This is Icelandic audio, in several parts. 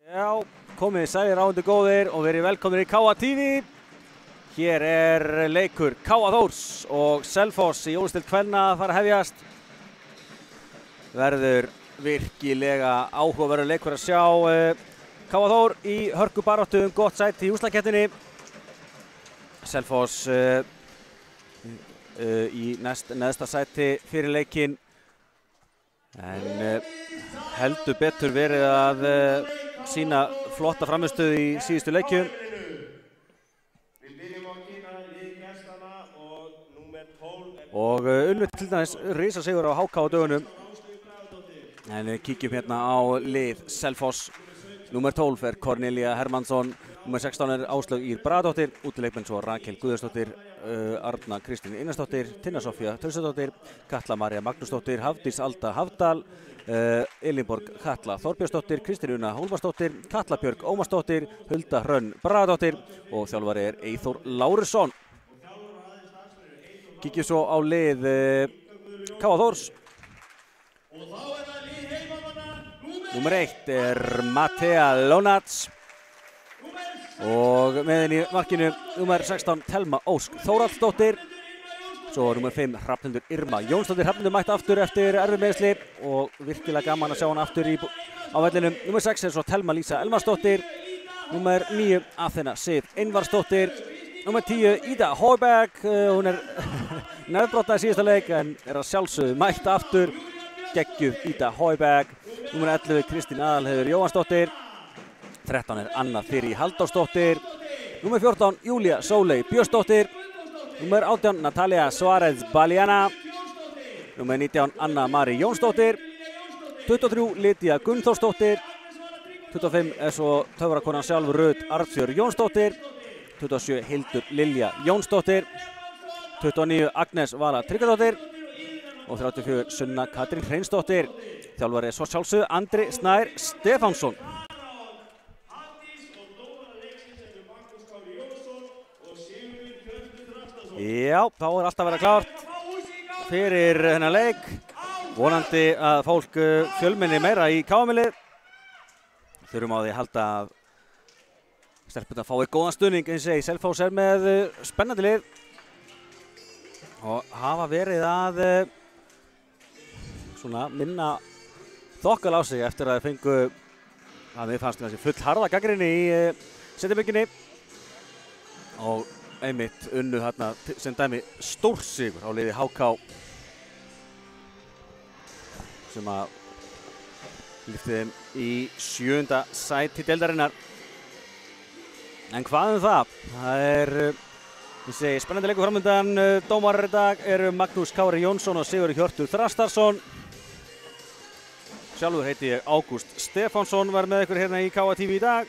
Já, komið sælir áhundu góðir og verið velkomnir í K.A. TV. Hér leikur K.A. Þórs og Selfoss í úrvalsdeild kvenna að fara að hefjast. Verður virkilega áhugaverður leikur að sjá K.A. Þór í hörkubaráttu gott sæti í úrslitakeppninni. Selfoss í neðsta sæti fyrir leikinn. En heldur betur verið að sína flotta framistöðu í síðustu leikjum. Og unnið til dæmis risasigur á HK á dögunum. En kíkjum hérna á lið Selfoss. Númer 12 Cornelia Hermannsson. Númer 16 Áslaug Ýr Bragadóttir. Útileikmenn svo Rakel Guðjónsdóttir, Arna Kristín Einarsdóttir, Tinna Sofía Trausadóttir, Katla María Magnúsdóttir, Hafdís Alda Hafdal, Elínborg Katla Þorbjörnsdóttir, Kristín Una Hólmarsdóttir, Katla Björg Ómarsdóttir, Hulda Hrönn Bragadóttir og þjálfari Eyþór Lárusson. Kíkjum svo á lið K.A. Þórs. Númer 1 Matea Lónats og með henni í markinu númer 16 Telma Ósk Þórhallsdóttir. Svo númer 5 Hrafnhildur Irma Jónsdóttir. Hrafnhildur mætti aftur eftir erfið meiðsli og virkilega gaman að sjá hann aftur á vellinum. Númer 6 svo Telma Lísa Elmarsdóttir. Númer 9 Athena Sif Einvarsdóttir. Númer 10 Ida Hóberg. Hún nefnbrotnaði í síðasta leik en að sjálfsögðu mætt aftur. Geggjuð Ida Hóberg. Númer 11 Kristín Aðalheiður Jóhannsdóttir. 13 Anna Þyrí Halldórsdóttir. Númer 14 Júlía Sóley Björnsdóttir. Númer 18 Natalia Suárez Baliana. Númer 19 Anna Mari Jónsdóttir. 23 Lydia Gunnþórsdóttir. 25 svo töfrakonan sjálf Rut Arnfjörð Jónsdóttir. 27 Hildur Lilja Jónsdóttir. 29 Agnes Vala Tryggvadóttir. Og 34 Sunna Katrín Hreinsdóttir. Þjálfari svo sjálfsögðu Andri Snær Stefánsson. Já, þá alltaf verið klárt fyrir þennan leik. Vonandi að fólk fjölmenni meira í K.A.-milið. Þurfum á því að halda að stelpurnar fái góðan stuðning. Eins og segi, Selfoss með spennandi lið og hafa verið að svona minna þokkal á sig eftir að þeir fengu að við fannst þessi full harða gagnrýni í setjabygginni og einmitt unnu þarna sem dæmi stórsigur á liði HK sem að lyfti þeim í 7. sæti deildarinnar. En hvað það? Það ég segi, spennandi leikur framöndan. Dómarar í dag eru Magnús Kári Jónsson og Sigurður Hjörtur Þrastarsson. Sjálfur heiti ég Ágúst Stefánsson, var með ykkur hérna í K.A. TV í dag.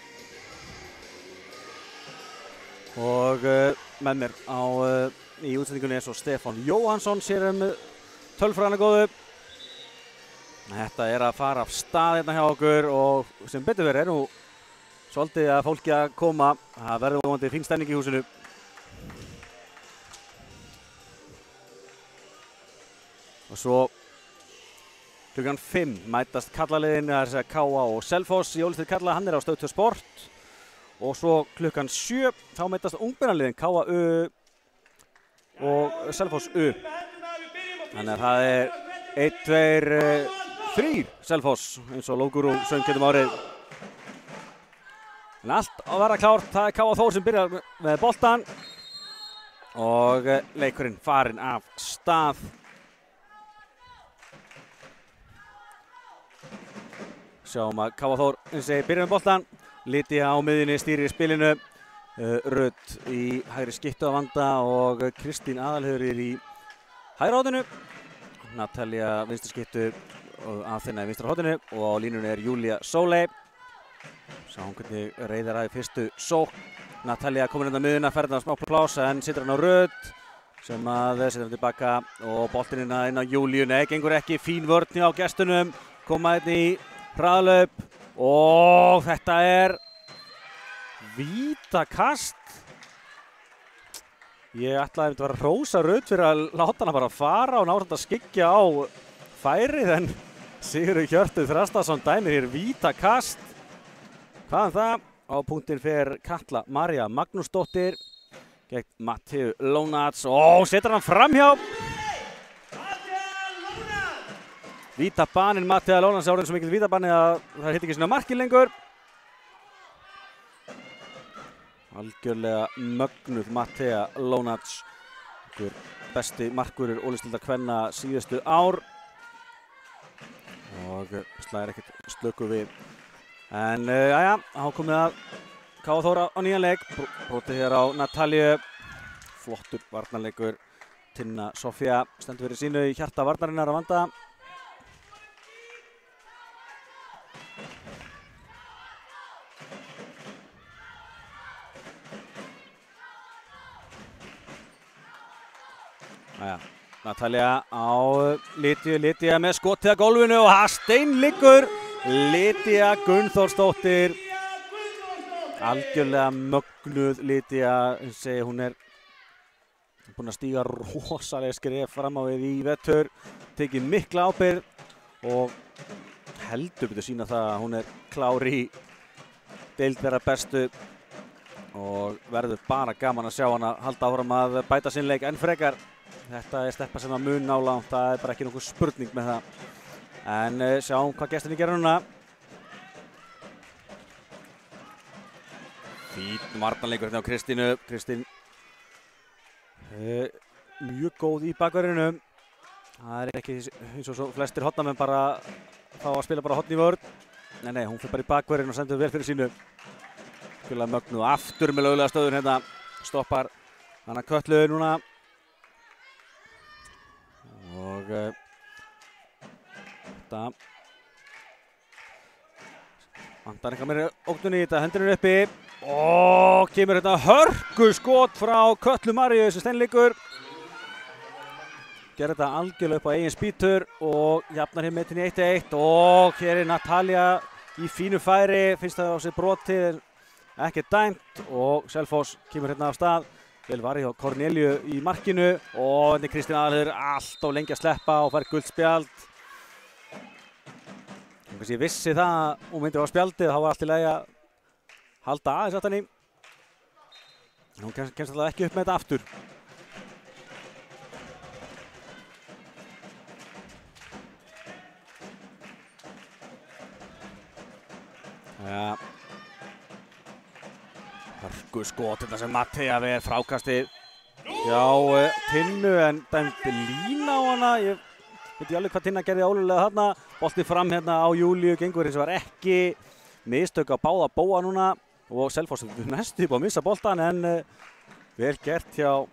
Og með mér í útsendingunni svo Stefán Jóhannsson sér tölfræðina góðu. Þetta að fara af stað hérna hjá okkur og sem betur verið nú svolítið að fólki að koma. Það verður vonandi fín stemning í húsinu. Og svo klukkan 5 mætast kallaliðin, það er K.A. og Selfoss í úrvalsdeild karla, hann á Stöð 2 Sport. Og svo klukkan 7 þá mætast ungmennaliðin K.A. U og Selfoss U. Þannig að það 1, 2, 3 Selfoss eins og Lógurú söng getum árið. En allt að vera klárt, það K.A. Þór sem byrjar með boltan og leikurinn farinn af stað. Sjáum að K.A. Þór eins og byrjar með boltan. Lydia á miðjunni stýrir spilinu. Rut í hægri skyttu að vanda og Kristín Aðalheiður í hægra horninu. Natalia vinstri skyttu og Athena í vinstra horninu og á línunni Júlía Sóley. Sjáum hvernig reiðir að í fyrstu sókn. Natalia komin inn á miðjuna, ferðan smá plás en situr hann á Rut sem að setur hann tilbaka og boltinn inn á Júlíu. Nei, gengur ekki, fín vörn á gestunum. Koma inn í hraðlaup. Og þetta vítakast. Ég ætlaði að hrósa Rut fyrir að láta hana bara fara og náttúrulega að skyggja á færið en Sigurður Hjörtur Þrastarsson dæmir hér vítakast. Það það. Á punktinn fer Katla María Magnúsdóttir gegn Mattheu Lónats. Setur hann framhjá. Vítabanin Mattheu Lónats árið svo mikil vítabani að það hitt ekki svona markið lengur. Algjörlega mögnuð Mattheu Lónats. Besti markvörður Ólistildar kvenna síðustu ár. Og slæðir ekkert slöku við. En jæja, þá komið að K.A. Þóra á nýjan leik. Brotið hér á Natalíu. Flottur varnarleikur. Tinna Sofía stendur fyrir sínu í hjarta varnarinnar að vanda. Jæja, Natalía á Lydia með skotið að gólfinu og það steinliggur. Lydia Gunnþórsdóttir. Algjörlega mögnuð Lydia, segi hún er búin að stíga rosalega skref fram á við í vetur, tekið mikla ábyrgð og heldur betur sína það að hún er klár í deild þeirra bestu og verður bara gaman að sjá hana halda áfram að bæta sinn leik enn frekar. Þetta er steppa sem að mun ná langt, það er bara ekki nokkuð spurning með það. En sjáum hvað gestinni gerir núna. Fín varnarleikur hérna á Kristínu. Kristín mjög góð í bakverðinu. Það er ekki eins og svo flestir hotnamenn bara fá að spila bara hotn í vörn. Nei, hún fyrir bara í bakverðinu og sendur vel fyrir sínu. Skiljaði mögnu og aftur með löglega stöðun hérna. Stoppar hana Kötlu núna. Og þetta vantar eitthvað meira ógnun í þetta, hendurinn uppi og kemur þetta hörkuskot frá Kötlu Maríu sem steinleikur. Gerði þetta algjörlega upp á eigin spýtur og jafnar hér metin í 1-1 og hér er Natalía í fínu færi, finnst það á sig brotið, ekki dæmt og Selfoss kemur hérna af stað. Vel var hjá Corneliu í markinu og þetta er Kristín Aðalheiður allt of lengi að sleppa og fær gult spjald. Ég vissi það að hún myndi á spjaldið, þá var allt í lagi að halda aðeins aftan í. Hún kemst alltaf ekki upp með þetta aftur. Ja. Hörkuskot þetta sem Matthea ver frákastið hjá Tinnu en dæmdi lína á hana. Ég veit ekki alveg hvað Tinna gerði álulega þarna. Bolti fram hérna á Júlíu, gengur hins var ekki. Mistök á báða bóa núna og Selfoss næstu upp á að missa boltan en vel gert hjá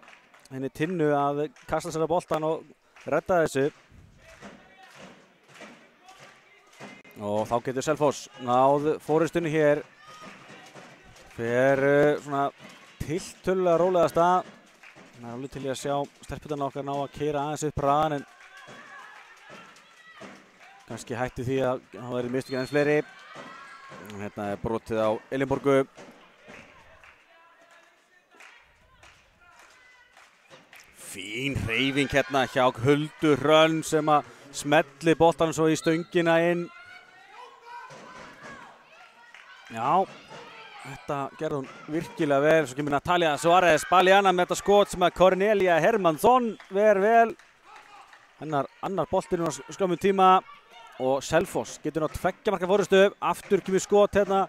henni Tinnu að kasta sér á boltan og redda þessu. Og þá getur Selfoss náð fórustunni hér. Fer svona tiltölulega rólega stað. Það er alveg til í að sjá stelputarna okkar ná að keyra aðeins upp hraðan en kannski hætti því að það verið mistökin aðeins fleiri. Hérna er brotið á Elinborgu. Fín hreyfing hérna hjá Huldu Hrönn sem að smelli boltanum svo í stöngina inn. Já. Þetta gerði hún virkilega vel, svo kemur Natalia Suárez Baliana með þetta skot sem að Cornelia Hermansson ver vel. Hennar annar boltinn á skömmum tíma og Selfoss getur nátt 2 marka fórustu. Aftur kemur skot hérna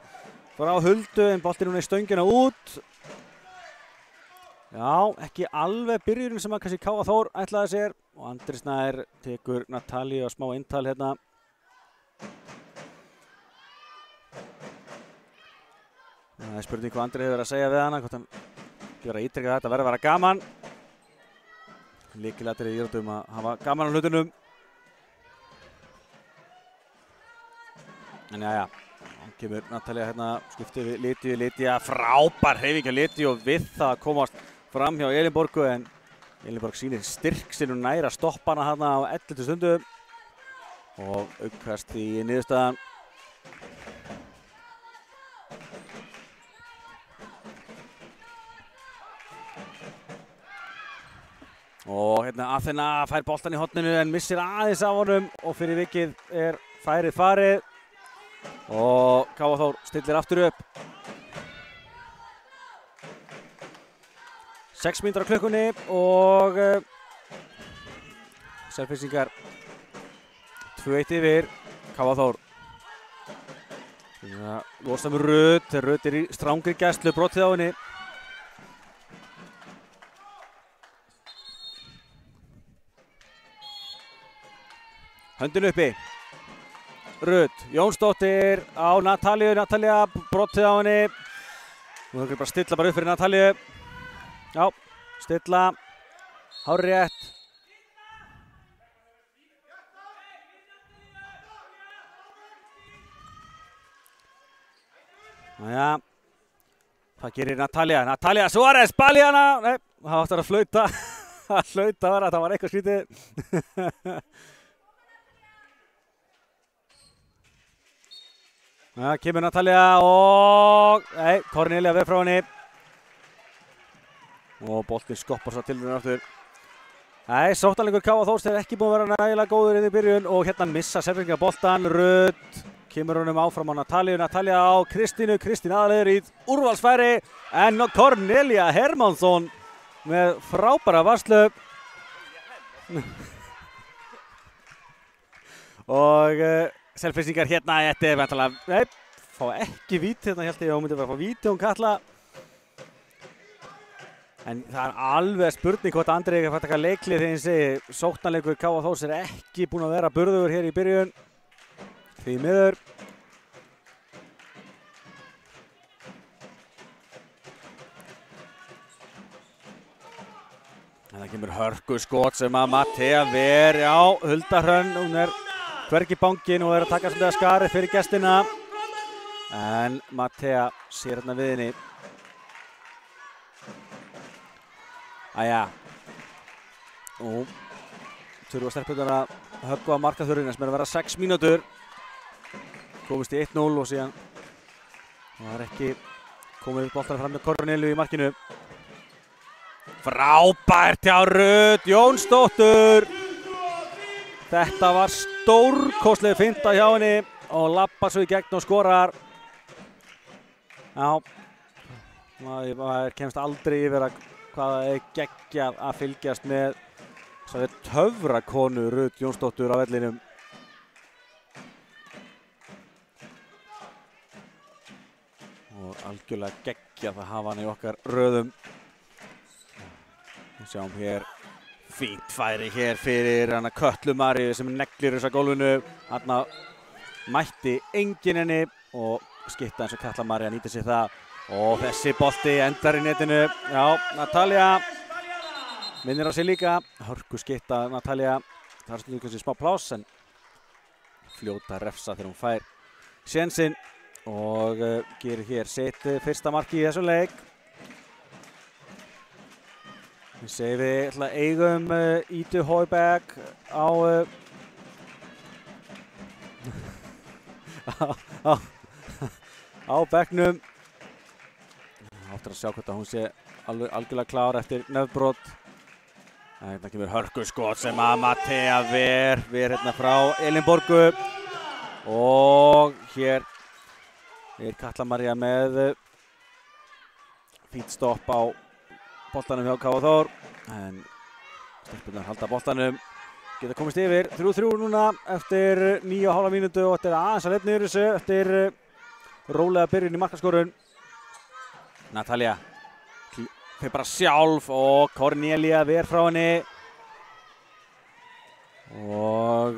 frá Huldu en boltinn hún í stöngina út. Já, ekki alveg byrjunin sem að kannski K.A. Þór ætlaði sér og Andri Snær tekur Natalia og smá inntal hérna. Það er spurning hvað Andri hefur verið að segja við hana, hvort hann gefur að ítreka þetta verður að vera gaman. Lykilatriði í íþróttum að hafa gaman á hlutunum. En jæja, hann kemur Natalía hérna, skiptið við Lydia, frábær hreyfing hjá Lydia og við það að komast fram hjá Elinborgu en Elinborg sýnir styrk sinn og næra stoppa hana hérna á 11. stundu og aukast í niðurstaðan. Og hérna Athena fær boltan í horninu en missir aðeins af honum og fyrir vikið er færið farið. Og Káa Þór stillir aftur upp. 6 mínútur á klukkunni og Selfyssingar 2-1 yfir. Káa Þór. Vorsamur Rut er í strangri gæslu, brotið á henni. Höndin uppi. Rut, Jónsdóttir á Natalíu, Natalía brotið á henni. Nú þurfum við bara að stilla bara upp fyrir Natalíu. Já, stilla, hárrétt. Næja, hvað gerir Natalía? Natalía Suárez, bali hana! Nei, það áttur að flauta. Að flauta var að það var eitthvað skrítið. Já, kemur Natalía og... Nei, Cornelia við frá henni. Og boltinn skoppar svo til henni aftur. Nei, sóknarleikur Káa Þórs er ekki búinn að vera nægilega góður í byrjun og hérna missa Selfyssingar boltann. Rut kemur honum áfram á Natalíu. Natalía á Kristínu. Kristín aðalegur í úrvalsfæri. En Cornelia Hermannsson með frábæra varslu. Og Selfyssingar hérna, þetta er vantanlega, nei, fá ekki víti hérna, held ég að hún myndi vera að fá víti hún Katla. En það er alveg spurning hvort Andri ekki að fæta eitthvað leiklið þegar ég segi sóknarleikur Káa Þórs er ekki búinn að vera burðugur hér í byrjun. Því miður. En það kemur hörku skot sem að Mattea ver, já, Hulda Hrönn, hún er hvergi bangin og er að taka svolítið að skarið fyrir gestina. En Mattea sér hérna við henni. Æja. Og þurfa stelpurnar að höggva á markaþurrina sem er að vera 6 mínútur. Komist í 1-0 og síðan var ekki komið boltar fram með Corneliu í markinu. Frábært hjá Rut Jónsdóttur. Þetta var stórkostleg finta hjá henni og lappar svo í gegn og skorar. Já, maður kemst aldrei yfir að hvað það er geggjað að fylgjast með þessari töfrakonu Rut Jónsdóttur á vellinum. Og algjörlega geggjað að hafa hann í okkar röðum. Við sjáum hér fínt færi hér fyrir hana Kötlu Maríu sem neglir þessa gólfinu. Þarna mætti enginn henni og skitta eins og Katla María nýtir sér það. Og þessi bolti endar í netinu. Já, Natalía minnir á sig líka. Hörku skitta Natalía. Það er svona kannski smá pláss en fljóta refsa þegar hún fær sénsinn og gerir hér sitt fyrsta marki í þessum leik. Við segjum við eigum Ídu Højberg á bekknum. Áttur að sjá hvort að hún sé algjörlega klár eftir nefnbrot. Hérna kemur hörku skot sem að Mattea ver hérna frá Elinborgu. Og hér er Katla María með fínt stopp á boltanum hjá Káa Þór. En stelpurnar halda boltanum. Geta komist yfir 3-3 núna eftir 9,5 mínútu og þetta er aðeins að lefna yfir þessu eftir rólega byrjun í markaskorun. Natalía fyrir bara sjálf og Cornelia ver frá henni. Og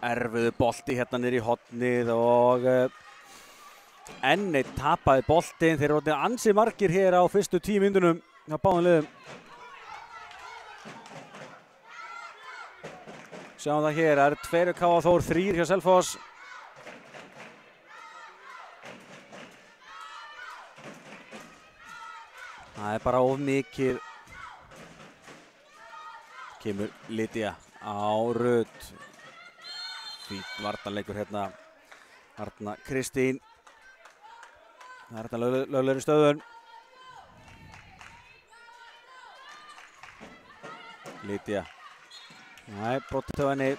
erfiðu bolti hérna niður í hornið og enn eitt tapaði boltinn. Þeir eru orðnir ansi margir hér á fyrstu 10 mínútunum hjá báðum liðum. Sjáum það hér, það eru 2 Káa Þór, 3 hjá Selfoss. Það er bara of mikið. Kemur Lydia á Rut. Fínt varnarleikur hérna. Arna Kristín. Það er hérna löglegri stöðun. Lydia. Nei, brotið á henni.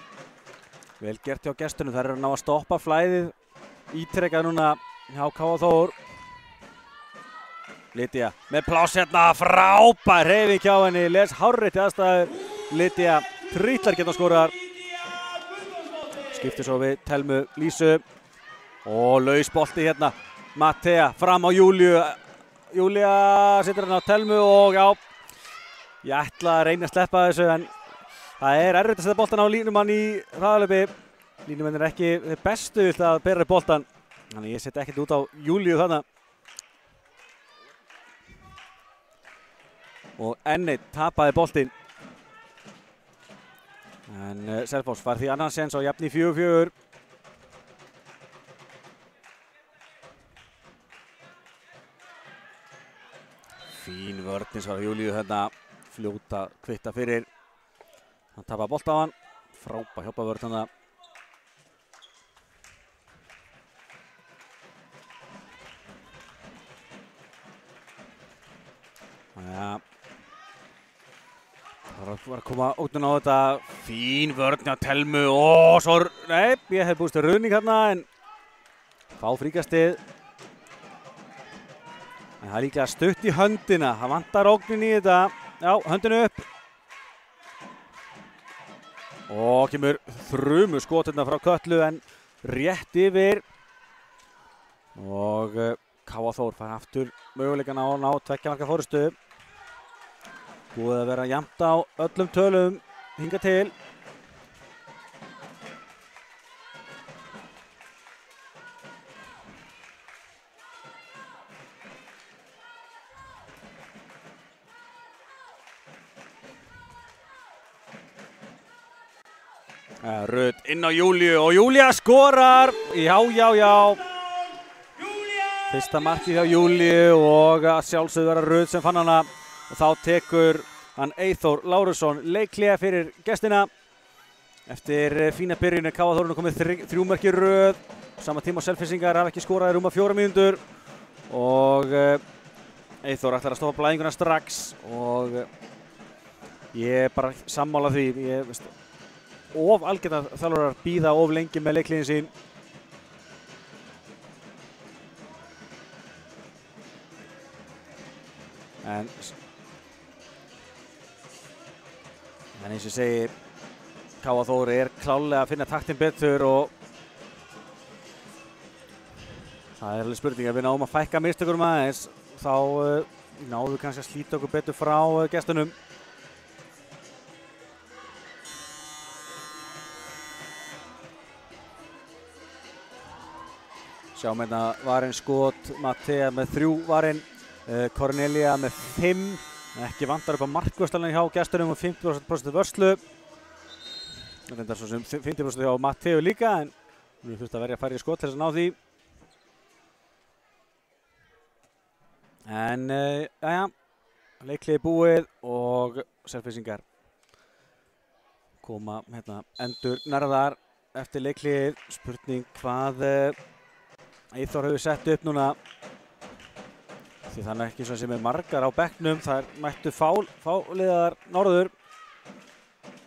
Vel gert hjá gestunum. Það er að ná að stoppa flæðið ítrekað núna hjá K.A. Þór. Lydia með pláss hérna, frábær hreyfing hjá henni, les hárrétt í aðstæður. Lydia trítlar geta skorar. Skiptir svo við Thelmu Lísu. Og laus bolti hérna. Mattea fram á Júlíu. Júlía setur hann á Thelmu og já, ég ætla að reyna að sleppa þessu en það er erfitt að setja boltan á línumann í hraðalöpi. Línumenn er ekki þeir bestu til að bera boltan. Þannig ég setja ekkert út á Júlíu þarna. Og ennið tapaði boltinn. En Selfoss fær því annan séns og jafn í 4-4. Fín vörn var Júlíu hérna, fljóta kvitta fyrir. Hann tapaði bolt á hann, frábær hjálpavörn hérna. Ja. Það var að koma ótun á þetta, fín vörn á Thelmu og svo, nei, ég hef búist ruðning hérna en fá fríkastið. En það er líklega stutt í höndina, það vantar ógnin í þetta, já, höndinu upp. Og kemur þrumu skotirna frá Kötlu en rétt yfir. Og K.A. Þór fær aftur möguleikann á að ná 2 marka forystu. Búið að vera jafnt á öllum tölum hingað til. Rödd inn á Júlíu og Júlía skorar. Já. Fyrsta markið hjá Júlíu og að sjálfsögðu vera Rödd sem fann hana. Og þá tekur hann Eyþór Lárusson leiklega fyrir gestina. Eftir fína byrjun er K.A. Þór komið 3 mörk í röð. Sama tíma Selfyssingar hafa ekki skorað í rúma 4 mínútur. Og Eyþór ætlar að stoppa blæðinguna strax. Og ég er bara sammála því. Of algjörna þjálfarar bíða of lengi með leikliðin sín. En eins og ég segi, K.A. Þór er klálega að finna taktinn betur og það er alveg spurning að við náum að fækka mistökurum aðeins. Þá náum við kannski að slíta okkur betur frá gestunum. Sjáum hérna varinn skot, Mattea með 3 varinn, Cornelia með 5. Ekki vantar upp á markvörstalinn hjá gestunum og 50% vörslu. Reyndar svo sem 50% hjá Matteu líka en við þurfum að verja færri skot til þess að ná því. En jæja, leikliði búið og Selfyssingar koma hérna endur nærðar eftir leikliðið. Spurning hvað Eyþór hefur sett upp núna. Því þannig ekki svo sem er margar á bekknum, það mættu fáliðar norður.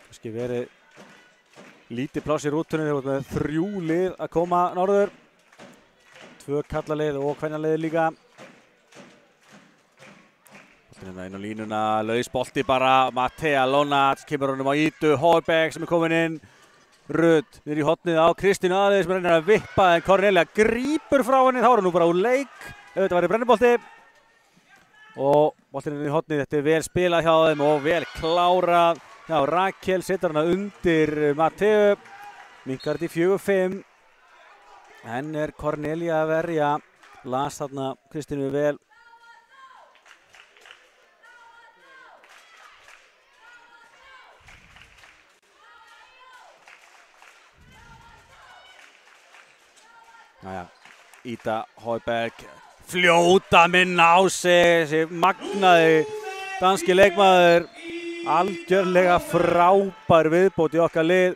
Kannski verið lítið pláss í rútunni, þeir voru með 3 lið að koma norður. 2 kallalið og kvennalið líka. Boltinn hérna inn á línuna, laus bolti bara, Mattea Lonat, kemur honum á Ídu, Højbjerg sem er komin inn. Rödd niður í hotnið á Kristínu Aðeins sem reynir að vippa en Cornelia grípur frá henni, þá er hann nú bara úr leik. Ef þetta væri brennibolti. Og boltinn inn í hotnið, þetta er vel spilað hjá þeim og vel klárað. Já, Rakel setur hana undir Matteu. Minkar þetta í 4-5. En er Cornelia að verja. Las þarna Kristínu vel. Næja, Ida Højbjerg. Fljóta minna á sig, þessi magnaði danski leikmaður, algjörlega frábær viðbót í okkar lið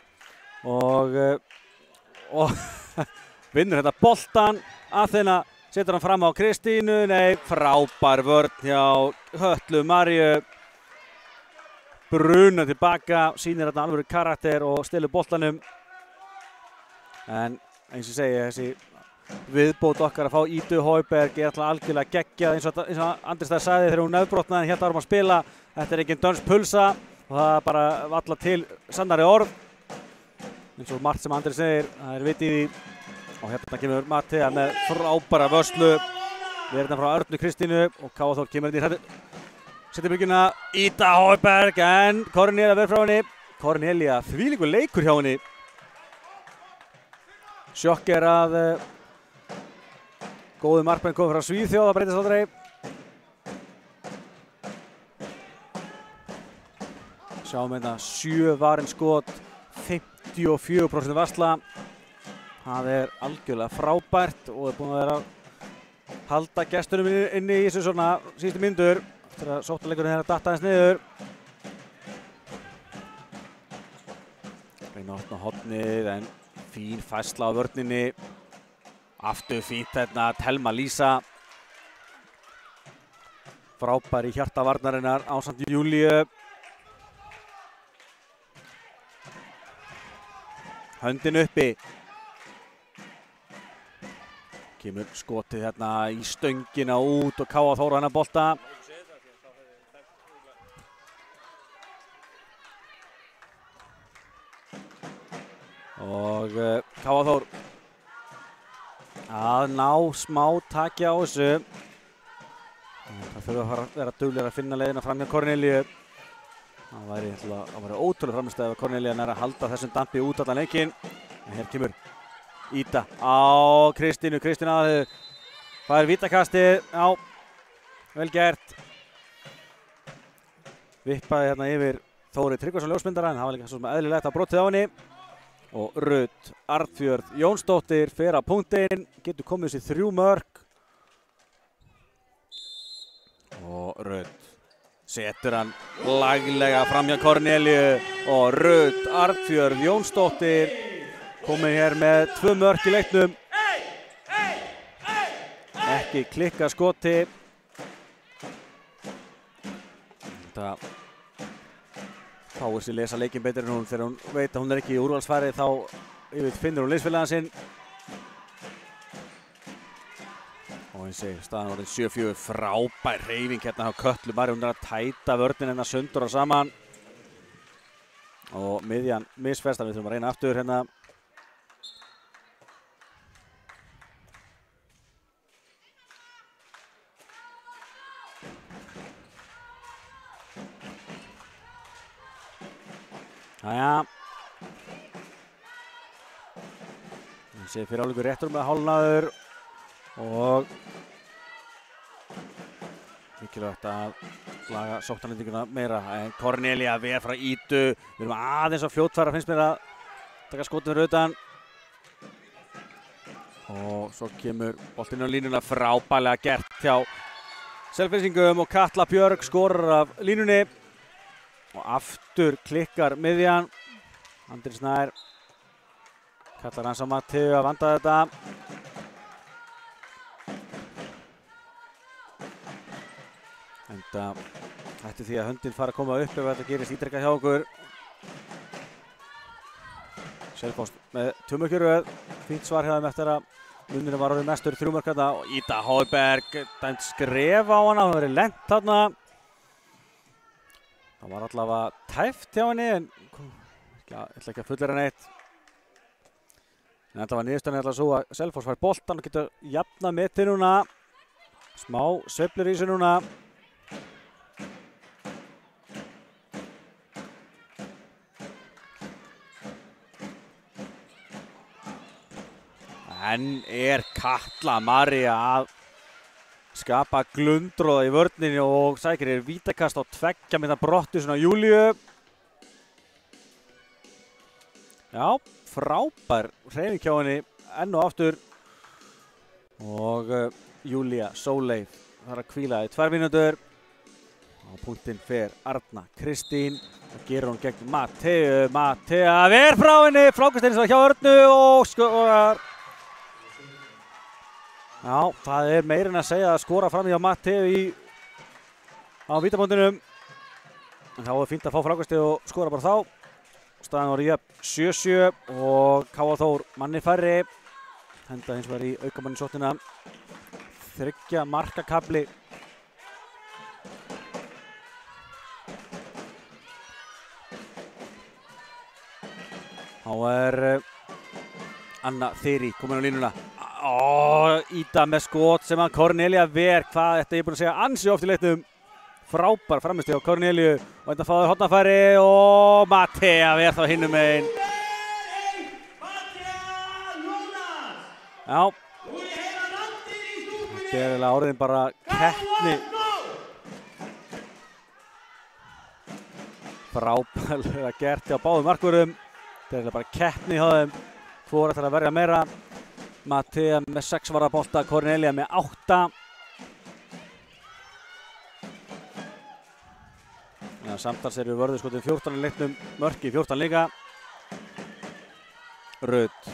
og vinnur hérna boltan. Aþena setur hann fram á Kristínu, nei, frábær vörn hjá Hötlu Maríu. Bruna tilbaka, sýnir hérna alvöru karakter og stilur boltanum. En eins og segi, þessi viðbót okkar að fá Ídu Højberg er alltaf algjörlega geggjað eins og Andri Stær sagði þegar hún nefnbrotnaði en hélt árum að spila. Þetta er engin dönsk pulsa og það er bara valla til sannari orð. Eins og margt sem Andri segir, það er vitið í því. Og hérna kemur Mattea með frábæra vörslu. Verðan frá Örnu Kristínu og Káa Þór kemur inn í setjabyrgjuna. Ída Højberg en Cornelia verður frá henni. Cornelia, þvílíkur leikur hjá henni. Sjokk er að góðu markmenn kom frá Svíþjóð, það breytist aldrei. Sjáum hérna 7 varin skot, 54% varsla. Það er algjörlega frábært og er búin að vera að halda gestunum inni í þessu svona síðustu mínútur. Eftir að sóknarleikurinn er að datta aðeins niður. Reyna að opna hornið en fín færsla á vörninni. Aftur fínt hérna Thelma Lísa. Frábær í hjarta varnarinnar ásamt Júlíu. Höndin uppi. Kemur skotið hérna í stöngina út og Káa Þór hennar bolta. Og Káa Þór að ná smá taki á þessu. Það þurfa að vera duglegir að finna leiðina fram hjá Corneliu. Það væri ótrúlega framistæð ef Cornelia nær að halda þessum dampi út allan leikinn. En hér kemur Ída á Kristínu. Kristín aðeins fær vítakastið. Já, vel gert. Vippaði hérna yfir Þóri Tryggvason ljósmyndara en það var líka svo sem eðlilegt að brotið á henni. Og Rut Arnfjörð Jónsdóttir fer á punktinn, getur komið sér 3 mörk. Og Rut setur hann laglega fram hjá Corneliu og Rut Arnfjörð Jónsdóttir komið hér með 2 mörk í leiknum. Ekki klikka skoti. Þetta fáir sér lesa leikinn betur en hún þegar hún veit að hún er ekki í úrvalsfæri þá finnur hún liðsfélagann sinn. Og eins og staðan orðin 7-4, frábær hreyfing hérna á Kötlu Maríu, hún er að tæta vörnin hennar sundur og saman. Og miðjan misfesta, við þurfum að reyna aftur hérna. Jæja. Ég sé fyrir áleikur réttur með hálfnaður og mikilvægt að laga sóknarlendinguna meira en Cornelia ver frá Ídu. Við erum aðeins á fljótfæra finnst mér að taka skotið fyrir utan. Og svo kemur boltinn á línuna frábærlega gert hjá Selfyssingum og Katla Björg skorar af línunni. Og aftur klikkar miðjan. Andri Snær kallar hans á Mateu að vanda þetta. Enda ætti því að höndin fara að koma upp ef þetta gerist ítrekkað hjá okkur. Selfoss með 2 mörk í röð. Fínt svar hjá þeim eftir að munurinn var orðinn mestur 3 mörk þarna. Og Ída Højberg dæmt skref á hana. Hún verið lent þarna. Það var allavega tæft hjá henni en ég ætla ekki að fullera neitt. En þetta var niðurstaðan alltaf svo að Selfoss fær boltan og getur jafnað metið núna. Smá sveiflur í sig núna. En er Katla María að skapa glundroða í vörninni og sækir vítakast á 2 mínútna brottvísun á Júlíu. Já, frábær hreyfing hjá henni enn og aftur. Og Júlía Sóley þarf að hvíla í 2 mínútur. Á punktinn fer Arna Kristín og gerur hún gegn Mateu. Mattea ver frá henni, frákastinn hjá Örnu og skorar. Já, það er meira en að segja að skora fram hjá Mateu á vítapunktinum. En þá er fínt að fá frákastið og skora bara þá. Staðan voru jöfn 7-7 og Káa Þór manni færri. henda hins vegar í aukamannsóttina. 3 marka kafli. Þá Anna Þyri komin á línuna. Ída með skot sem að Kornelía ver. Hvað þetta ég búinn að segja ansi oft í leiknum. Frábær frammisti á Kornelíu og þetta fáður hornafæri og Mattea ver þá hinum megin. Já. Þetta eiginlega orðin bara keppni. Frábærlega gert hjá báðum markvörðum. Þetta eiginlega bara keppni hjá þeim. Hvor ætlar að verja meira. Mattea með 6 varðabolta, Kornelía með 8. Ja, samtals eru vörðurskotin 14 í leiknum, mörk í 14 líka. Rödd.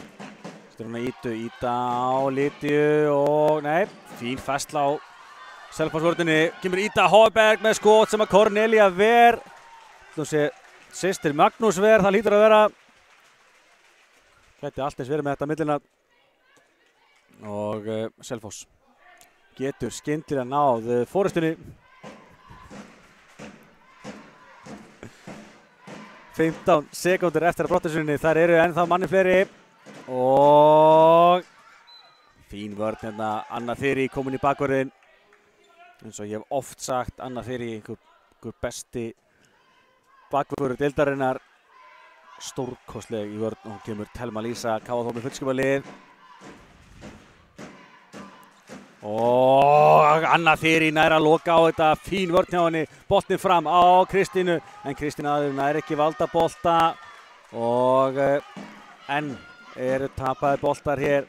Styruna Ída á Lídiu og nei, fín færsla á Selfossvörðinni. Kemur Ída Hóberg með skot sem að Kornelía ver. Þú sé, systir Magnús ver, það hlýtur að vera. Gæti allt eins verið með þetta millina. Og Selfoss getur skyndilega náð forystunni. 15 sekúndur eftir að brottvísuninni. Þær eru ennþá manni fleiri. Og fín vörn hérna. Anna Þyri komin í bakvörðin. Eins og ég hef oft sagt, Anna Þyri einhver besti bakvörður deildarinnar. Stórkostleg í vörn og hún kemur Thelma Lísa, KFH með fullskipalið. Og Anna Þyri nær að loka á þetta, fín vörn hjá henni, boltinn fram á Kristínu, en Kristín aður nær ekki valda bolta og enn eru tapaði boltar hér.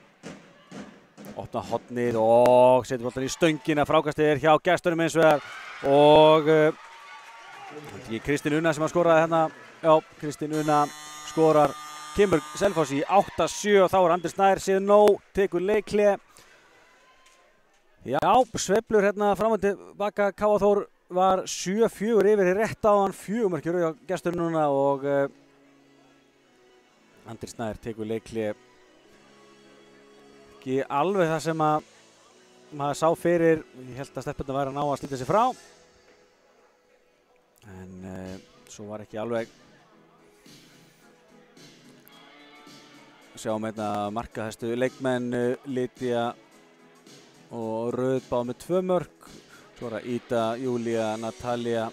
Opna hornið og setur boltan í stöngina, frákastið hjá gestunum eins vegar og Kristín Una sem að skoraði hérna, já, Kristín Una skorar, kemur Selfoss í 8-7 og þá Andri Snær síðan nóg, tekur leikhlé. Já, sveiflur hérna fram og tilbaka. KFH var 7-4 yfir rétt á hann, 4 mörk hjá gesturinn núna og Andri Snær tekur leikhlé. Ekki alveg það sem að maður sá fyrir. Ég held að stelpurnar væri að ná að slíta sig frá. En svo var ekki alveg. Sjáum hérna markahæstu leikmenn Lídia og Rödd báð með 2 mörk. Svo er það Ída, Júlía, Natalía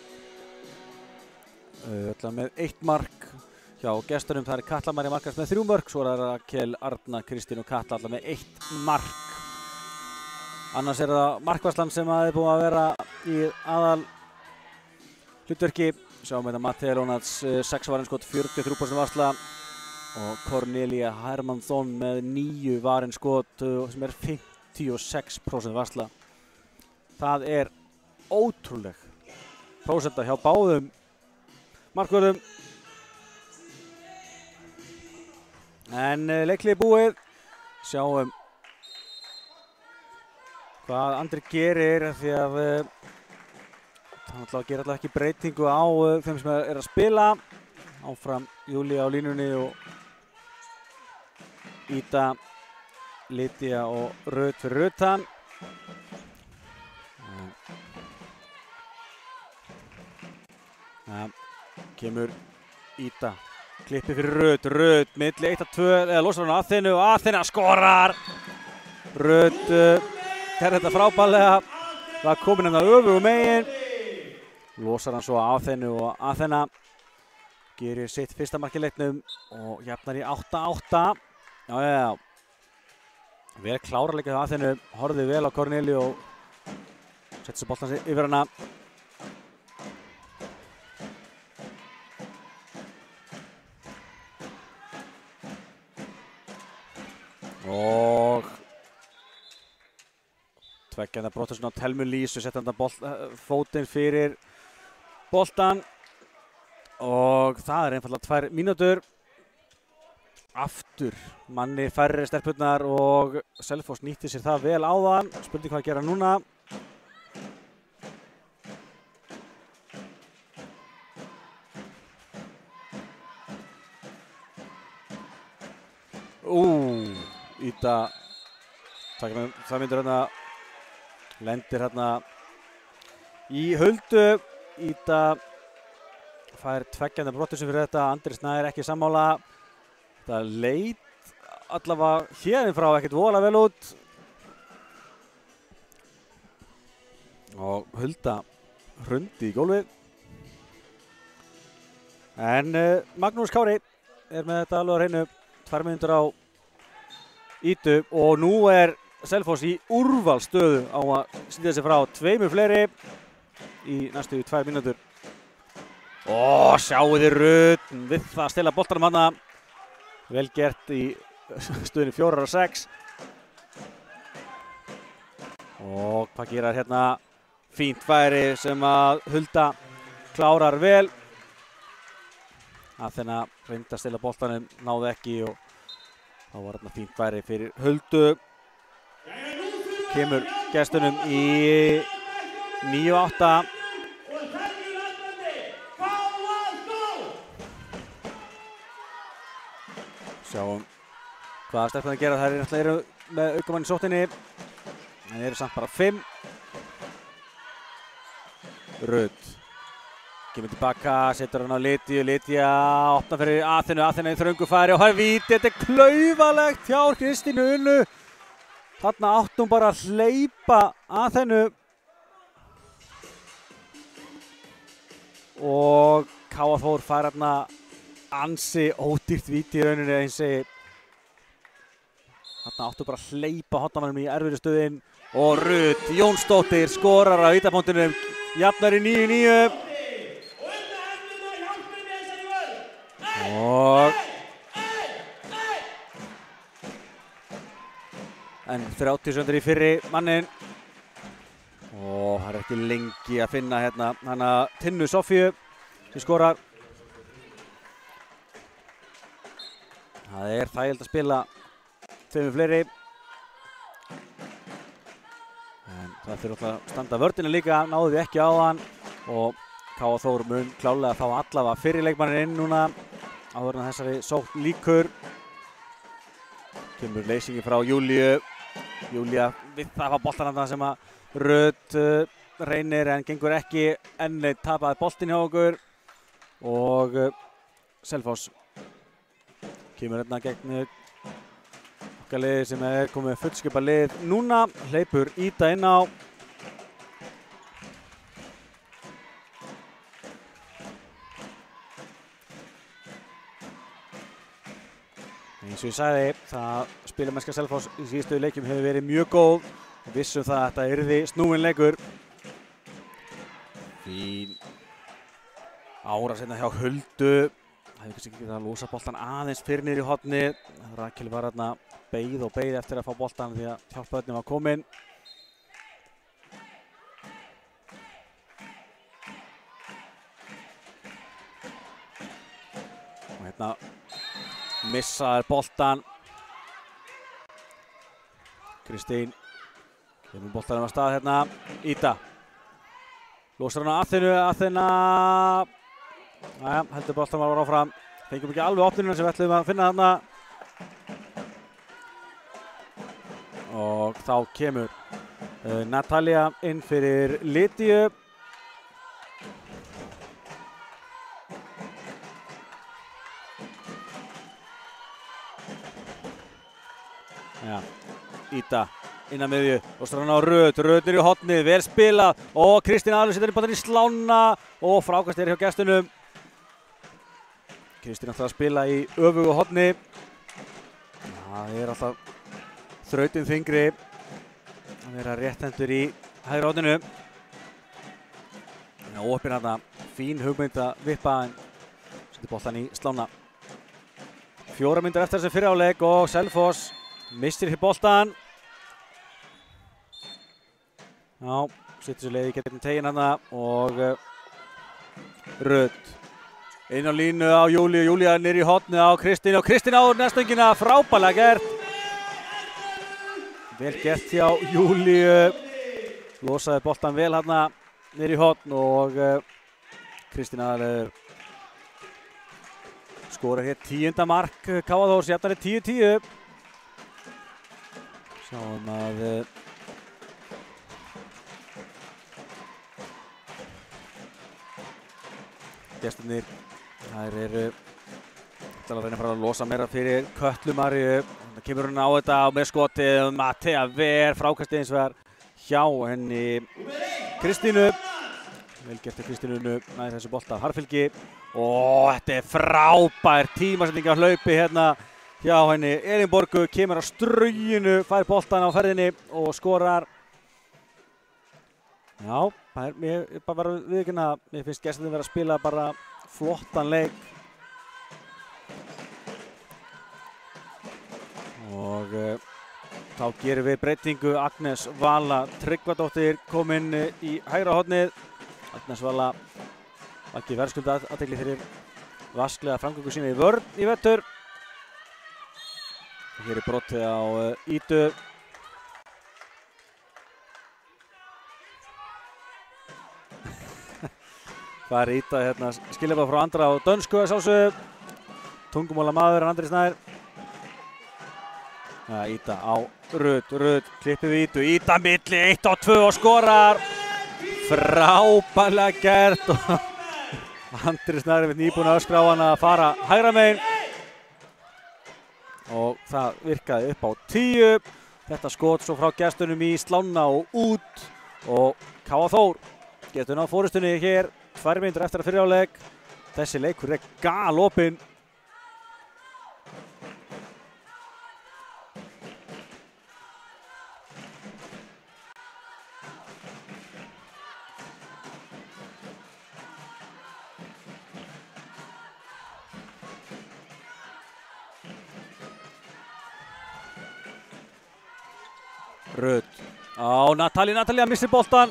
öll með 1 mark. Hjá gestunum það er Katla María markast með 3 mörk. Svo er það Rakel, Arna, Kristín og Katla allar með 1 mark. Annars er það markvarslan sem er búið að vera í aðal hlutverki. Sjáum þetta Mattea Rónats 6 varinskot, 43% varsla og Kornelía Hermannsson með 9 varinskot sem er 56% varsla. Það er ótrúleg prósenta hjá báðum markvörðum. En leiklið búið. Sjáum hvað Andri gerir því að hann gerir alltaf ekki breytingu á þeim sem er að spila. Áfram Júlía á línunni og Ída, Lídia og Rödd fyrir utan. Kemur Ída, klippi fyrir Rödd, milli 1-2 eða losar hann Aþenu og Aþena skorar. Rödd gerði þetta frábærlega, var komin hérna öfugu megin. Losar hann svo Aþenu og Aþena gerir sitt fyrsta mark í leiknum og jafnar í 8-8. Já. Vel kláraleika hjá Aþenu, horfði vel á Kornelíu og setti svo boltan yfir hana. Og tveggjandi brotthúsin á Thelmu Lísu, setti hann fótinn fyrir boltan og það er einfaldlega 2 mínútur. Aftur manni færri stelpurnar og Selfoss nýtti sér það vel áðan. Spurning hvað að gera núna. Ída Það myndir hérna, lendir hérna í Huldu. Ída fær tveggjandi brotthúsin fyrir þetta. Andri Snær ekki sammála. Það leit allavega hérinn frá ekkert voðalega vel út. Og Hulda hrundi í gólfið. En Magnús Kári með þetta alveg á hreinu. 2 mínútur á Ídu og nú Selfoss í úrvalsstöðu á að sýnda sig frá 2 fleiri í næstu 2 mínútur. Sjáu þið Rut við það að stela boltanum hana. Vel gert í stöðunni 4-6. Og hvað gerir hérna? Fínt færi sem að Hulda klárar vel. Aþena reyndi að stela boltanum, náði ekki og þá var þarna fínt færi fyrir Huldu. Kemur gestunum í 9-8. Sjáum hvaða stelpurnar gera. Þær náttúrulega með aukamann í sóttinni en eru samt bara 5. Rut kemur tilbaka, setur hann á Lydiu. Lydia opnar fyrir Aþenu. Aþena í þröngu færi og það víti. Þetta klaufalegt hjá Kristínu Unnu. Þarna átti hún bara að hleypa Aþenu. Og K.A. Þór fær hérna ansi ódýrt víti í rauninni eins og þarna áttu bara að hleypa hotnamannum í erfiðri stöðin. Og Rut Jónsdóttir skorar á vítapunktinum. Jafnar í 9-9. En 30 sekúndur í fyrri mannin. Það ekki lengi að finna hérna hana Tinnu Sofíu sem skorar. Það þægilegt að spila 2 fleiri. En það fyrir alltaf að standa vörðina líka, náðu við ekki á hann. Og K.A. Þór mun klálega að fá allavega fyrri leikmanninn inn núna. Áður en þessari sókn lýkur. Kemur leysingin frá Júlíu. Júlía við það var boltan þarna sem að Rut reynir en gengur ekki. Enn tapaði boltinn hjá okkur. Og Selfoss kemur hérna gegn okkar liði sem komið fullskipa lið núna. Hleypur Ída inn á. Eins og ég sagði, það spilamennska Selfoss í síðustu leikjum hefur verið mjög góð. Við vissum það að þetta yrði snúinn leikur. Fín ára seinna hjá Huldu. Það hefði kannski ekki getað að losa boltan aðeins fyrir niður í horni. Rakel var hérna beið eftir að fá boltan því að hjálparvörnin var komin. Og hérna missaður boltan. Kristín kemur boltanum á stað hérna. Ída losar hann á Aþenu. Aþena heldur boltan var áfram. Fengum ekki alveg opnunum sem við ætlum að finna þarna. Og þá kemur Natalia inn fyrir Lydiu. Ída innan miðju og strann á Rut. Rut í hornið, vel spilað og Kristín Aðalur setur inn boltann í slána og frákast hjá gestunum. Kristín ætlar að spila í öfugu horni. Það alltaf þrautin þyngri að vera rétthendur í hægri horninu. Opinn þarna, fín hugmynd að vippa en setur boltann í slána. 4 mínútur eftir þessi fyrri hálfleik og Selfoss missir hér boltan. Setur sér leið í gegnum teginn hana og Rut inn á línu á Júlíu. Júlía niður í hornið á Kristín og Kristín á næstöngina. Frábærlega gert. Vel gert hjá Júlíu. Losaði boltan vel hana niður í horn og Kristín Aðalur skorar hér 10. mark K.A. Þórs, jafnari 10-10. Sjáum að gestirnir, þær eru að reyna að fara að losa meira fyrir Kötlu Maríu. Það kemur hún á þetta með skotið, Mattea Ver, frákastið eins vegar hjá henni Kristínu. Vel gert til Kristínunu, næði þessu bolta af Harfylgi. Og þetta er frábær tímasetning á hlaupi hérna hjá henni Elínborgu, kemur á struginu, fær boltan á ferðinni og skorar. Já, ég bara var að viðurkenna að mér finnst gestirnir vera að spila bara flottan leik. Og þá gerum við breytingu. Agnes Vala Tryggvadóttir kominn í hægra hornið. Agnes Vala vakið verðskulda athygli fyrir vasklega framgöngu sína í vörn í vetur. Hér er brotið á Ídu. Það er Ída hérna, skilabóð frá Andra á dönsku að sjálfsögðu. Tungumálamaður Andri Snær. Ída á Rut, klippið við Ídu. Ída milli 1 og 2 og skorar. Frábærlega gert. Andri Snær er nýbúinn að öskra á hana að fara hægra megin. Og það virkaði upp á 10. Þetta skot svo frá gestunum í slána og út. Og K.A. Þór getur náð fórustunni hér. 2 mínútur eftir að fyrri hálfleik. Þessi leikur er galopinn. Rut á Natalía missir boltan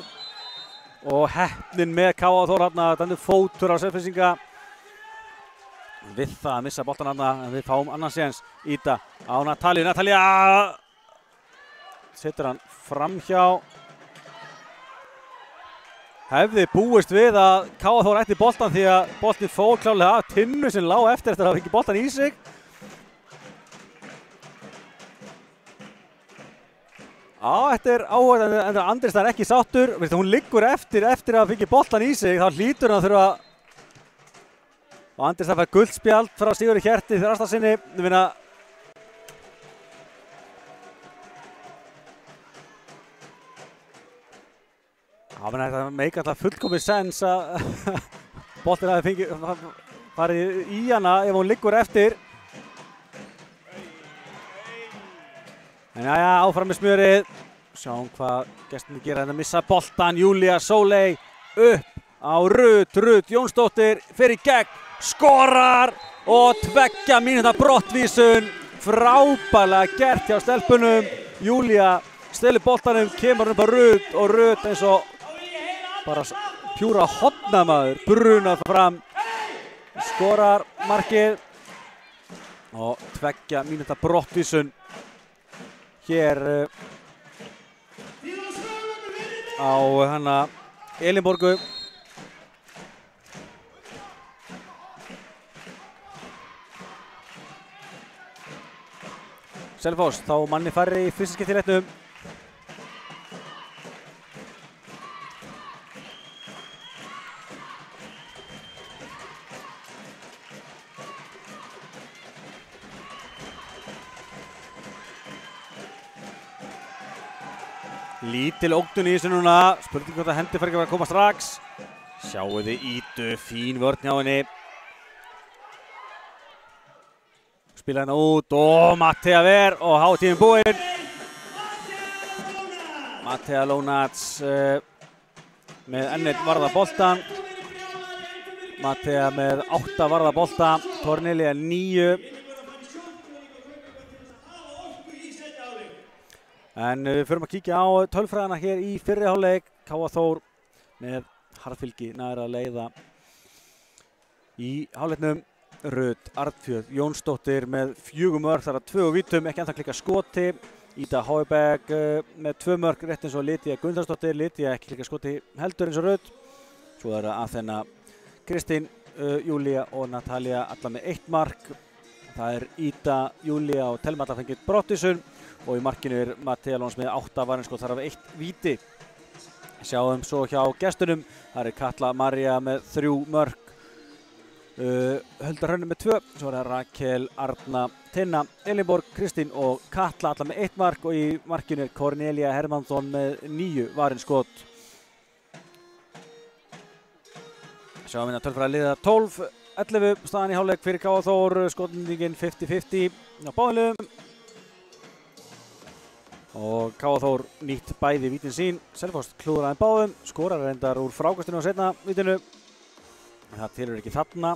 og heppnin með K.A. Þór hérna, þannig fótur á Selfyssinga við það að missa boltan hérna, en við fáum annan séns. Ída á Natalía setur hann framhjá. Hefði búist við að K.A. Þór ætti boltan því að boltin fór klárlega af Tinnu sem lá eftir að hafa ekki boltan í sig. Þetta er áhugavert, en Andri Snær ekki sáttur. Hún liggur eftir að hafa fengið boltan í sig, þá hlýtur hann að þurfa. Og Andri Snær fær gult spjald frá Sigurði Hjerti þrjársta sinni. Þetta meikar alltaf fullkomið sens að boltin hafi farið í hana ef hún liggur eftir. En jæja, áfram með smjörið. Sjáum hvað gestirnir gera hérna, missa boltan. Júlía Sóley upp á Rut Jónsdóttir fer í gegn, skorar og 2 mínútna brottvísun. Frábærlega gert hjá stelpunum. Júlía stelur boltanum, kemur upp á Rut og Rut eins og bara pjúra hotnamaður brunar fram, skorar markið og 2 mínútna brottvísun. Hér á hana Elínborgu. Selfoss þá manni færri í fyrsta skipti í leiknum. Lítil ógnun í þessu núna, spurning hvort að hendi fær ekki að koma strax. Sjáu þið Ídu, fín vörn hjá henni. Spila hérna út og Mattea Ver og hátíðin búinn. Mattea Lónats með ennið varða boltan. Mattea með 8 varða bolta, Tornelía 9. En við förum að kíkja á tölfræðina hér í fyrri hálfleik. K.A. Þór með Harfylgi nær að leiða í hálfleiknum. Rut Arnfjörð Jónsdóttir með 4 mörk, þar að 2 vítum, ekki ennþá klikka skoti. Ída Háibæk með 2 mörk, rétt eins og Lydía Guðmundsdóttir. Lydía ekki klikka skoti heldur eins og Rut. Svo er það Athena Kristín, Júlía og Natalía alla með 1 mark. Það er Ída, Júlía og Telma alla fengið brottvísun. og í markinu Matthea Lóns með 8 varinskot, þar af 1 víti. Sjáum svo hjá gestunum, það Katla María með 3 mörk, Hulda Hrönn með 2, svo það Rakel, Arna, Tinna, Elinborg, Kristín og Katla alla með 1 mark, og í markinu Cornelia Hermansson með 9 varinskot. Sjáum við tölfræði liða 12-11 staðan í hálfleik fyrir KA Þór, skotendingin 50-50 á báðum liðum. Og KA Þór nýtt bæði vítin sín, Selfoss klúðraði báðum, skorar reyndar úr frákastinu á seinna vítinu. Það tilur ekki þarna.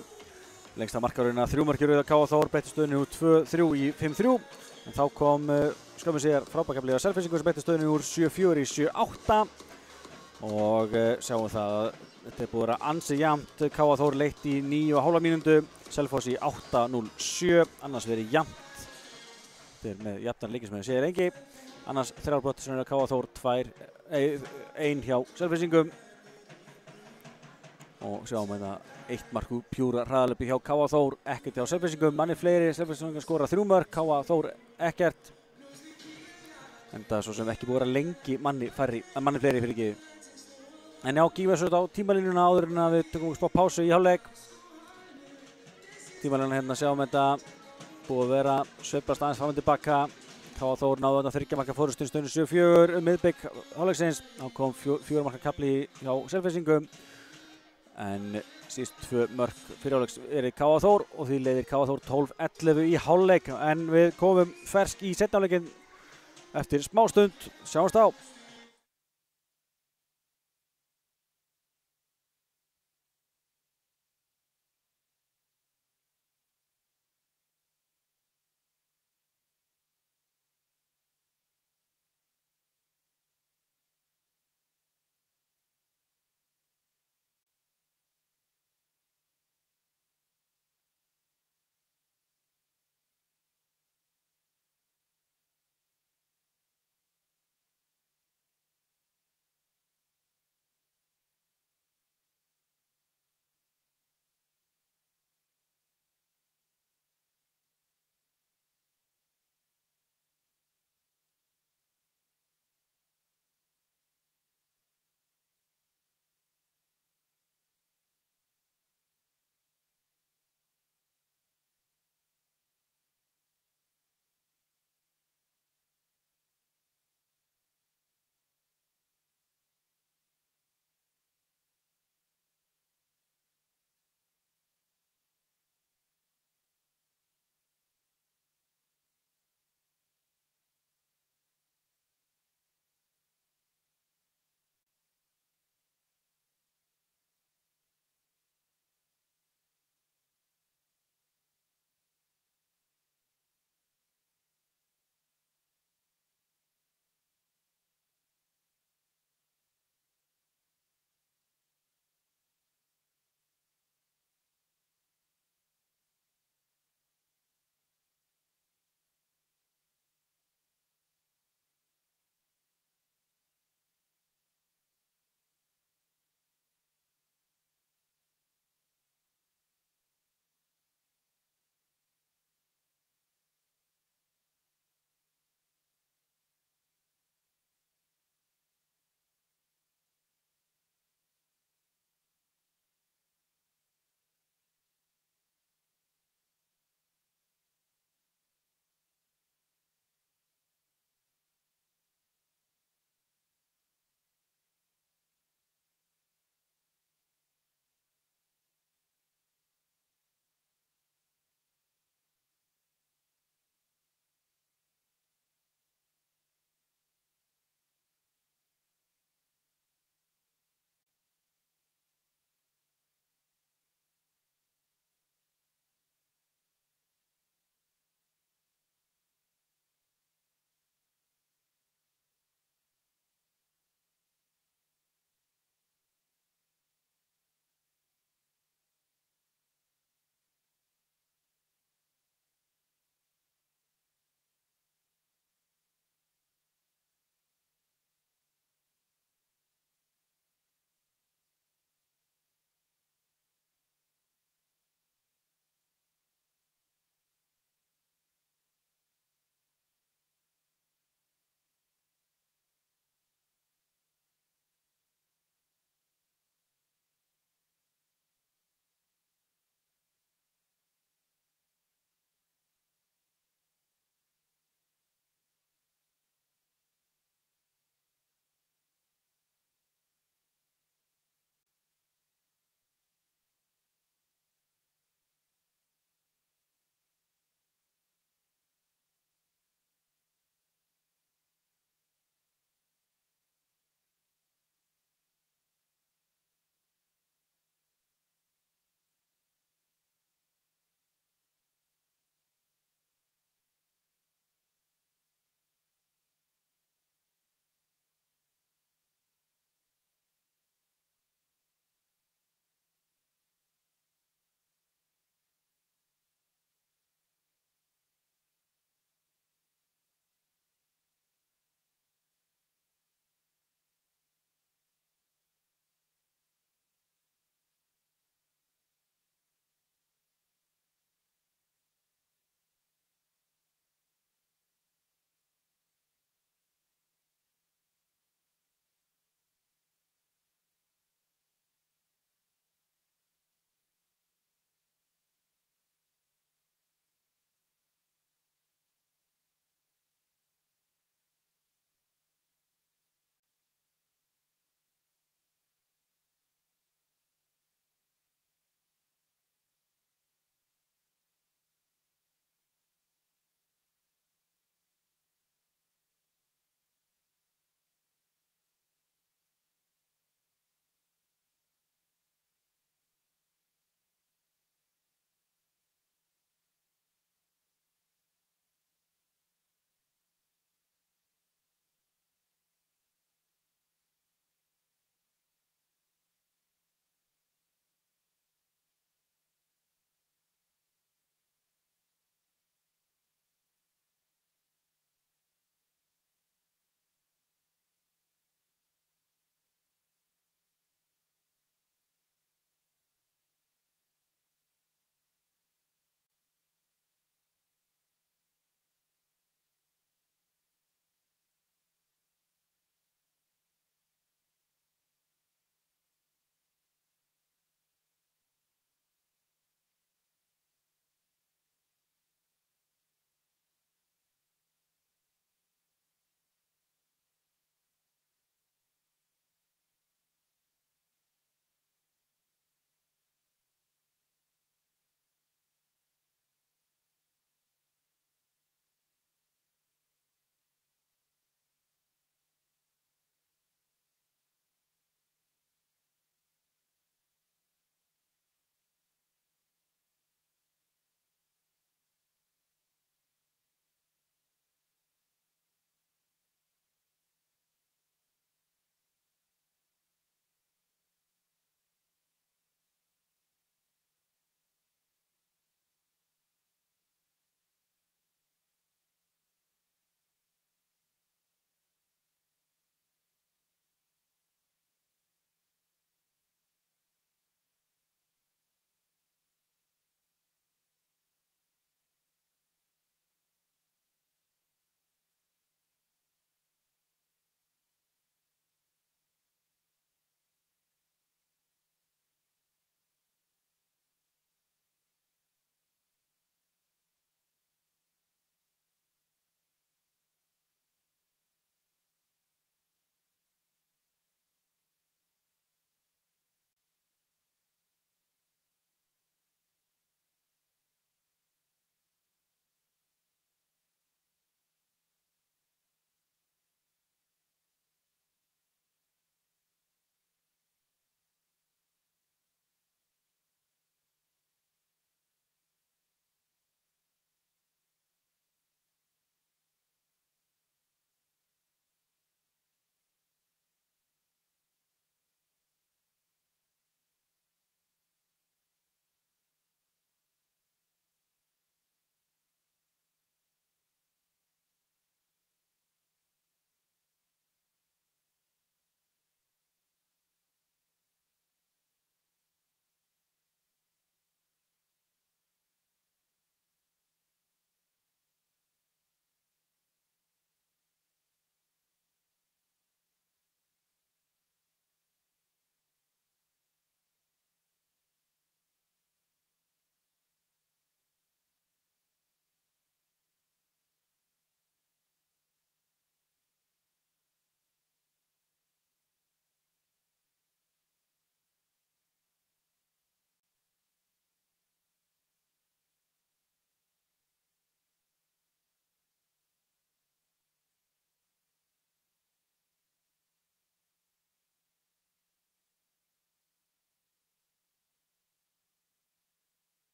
Lengsta markaruna 3 markir rauða KA Þór, breytti stöðunni úr 2-3 í 5-3. En þá kom skömmu síðar frábærkafli á Selfyssingur sem breytti stöðunni úr 7-4 í 7-8. Og sjáum það að þetta búið að vera ansi jafnt. KA Þór leitt í 9,5 mínútu, Selfoss í 8-0-7, annars verið jafnt. Þetta með jafnan leikir sem séð engi. Annars 3 brot sem KA Þór, 1 hjá Selfyssingum. Og sjáum þetta 1 mark úr pjúra hraðalöpi hjá KA Þór, ekkert hjá Selfyssingum. Manni fleiri, Selfyssingar skora 3 mörk, KA Þór ekkert. En það er svo sem ekki búið að vera lengi manni fleiri fyrir ekki. En já, gífa svo þetta á tímalínuna áður en að við tökum smá pásu í hálfleik. Tímalínan hérna sjáum þetta búið að vera sveiflast aðeins fram og tilbaka. KA Þór náðu þarna 3 marka fórust stöðunni 7-4 miðbik hálfleiksins. Þá kom 4 marka kafli hjá Selfyssingum. En síst 2 mörk fyrir hálfleiks KA Þór og því leiðir KA Þór 12-11 í hálfleik. En við komum fersk í seinni hálfleikinn eftir smá stund. Sjáumst á!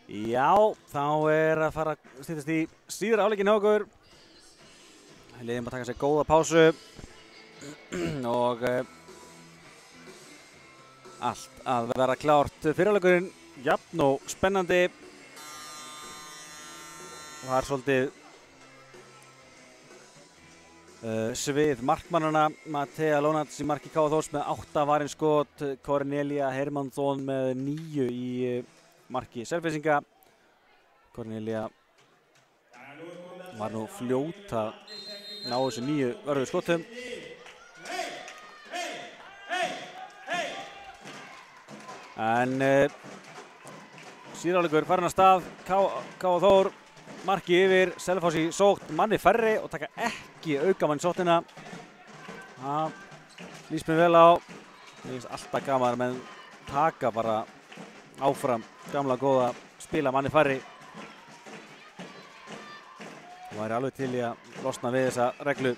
Já, þá að fara að styttast í síðara hálfleikinn hjá okkur. Liðin bara taka sér góða pásu og allt að vera klárt. Fyrri hálfleikurinn jafn og spennandi. Var svolítið svið markmannana. Matea Lonats í marki KA Þórs með 8 varin skot. Cornelia Hermannsson með 9 í marki Selfyssinga. Cornelia var nú fljót að ná þessu 9 vörðu skotum. En síðari hálfleikur farin af stað. KA Þór marki yfir, Selfoss í sókn, manni færri og taka ekki aukamann í sóknina. Það líst mér vel á. Mér finnst alltaf gaman að menn taka bara áfram gamla góða spila manni færri. Það væri alveg til í að losna við þessa reglu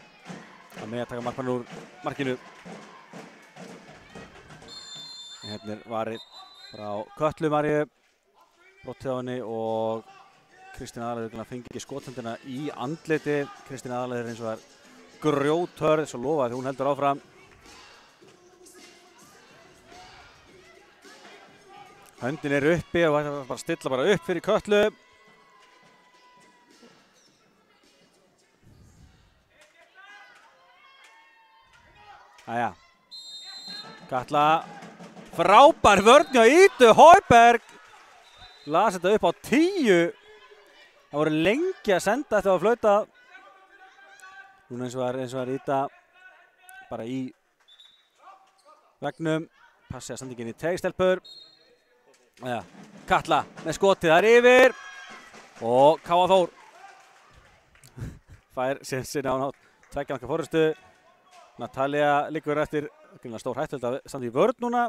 að með að taka markmann úr markinu. Hérna er varið frá Kötlu Maríu, brott hjá henni og Kristín Aðalheiður fengi ekki skothendina í andliti. Kristín Aðalheiður eins og er grjóthörð, svo lofaði hún heldur áfram. Höndin er uppi og það er bara að stilla bara upp fyrir Kötlu. Æja, Katla, frábær vörn hjá Ídu Hauberg. Las þetta upp á 10. Það voru lengi að senda þetta að flauta. Núna eins og er Ída bara í vegnum. Passi að senda ekki inn í tegstelpur. Ja, Katla með skotið þar yfir. Og KA Þór fær sinna á 2 marka forystu. Natalia liggur eftir stór hættulegt að standa í vörn núna.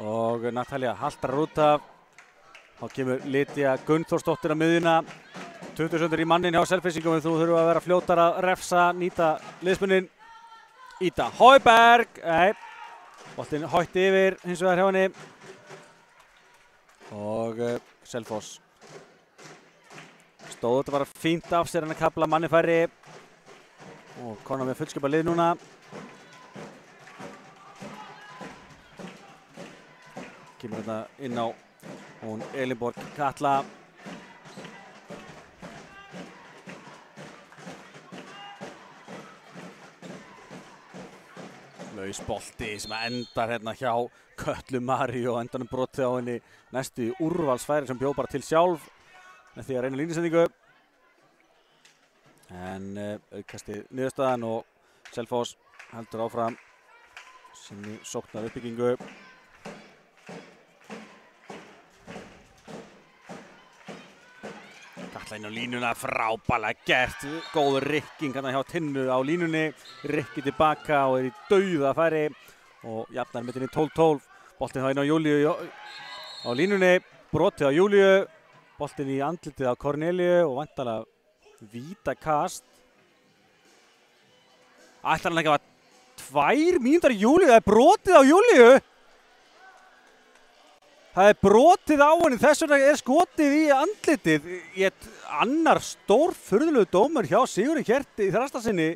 Og Natalia haltrar út af. Þá kemur Lydia Gunnþórsdóttir á miðjuna. 20 sekúndur í mannin hjá Selfyssingum. Þú þurfum að vera fljótar að refsa, nýta liðsmunnin. Ída Hauberg. Nei, boltinn hætt yfir hins vegar hjá henni. Og Selfoss stóð þetta bara fínt af sér en að kafla manni færri. Og konar með fullskipa lið núna. Kemur þetta inn á hún Elinborg Katla. Laus bolti sem endar hérna hjá Kötlu Maríu og endanum brotið á henni næstu úrvalsfæri sem bjó bara til sjálf með því að reyna línusendingu. En aukastið niðurstaðan og Selfoss heldur áfram sinni sóknar uppbyggingu. Katla inn á línuna, frábærlega gert, góð rykking hérna hjá Tinnu á línunni, rykki tilbaka og í dauða færi og jafnar með henni 12-12, boltinn þá inn á Júlíu á línunni, brotið á Júlíu, boltinn í andlitið á Corneliu og væntanlega vítakast. Ætlar hann ekki að hafa 2 mínútur í Júlíu, það er brotið á Júlíu. Það er brotið á henni, þess vegna er skotið í andlitið. Annar stór furðulegu dómur hjá Sigurði Hjerti í Þrastasinni.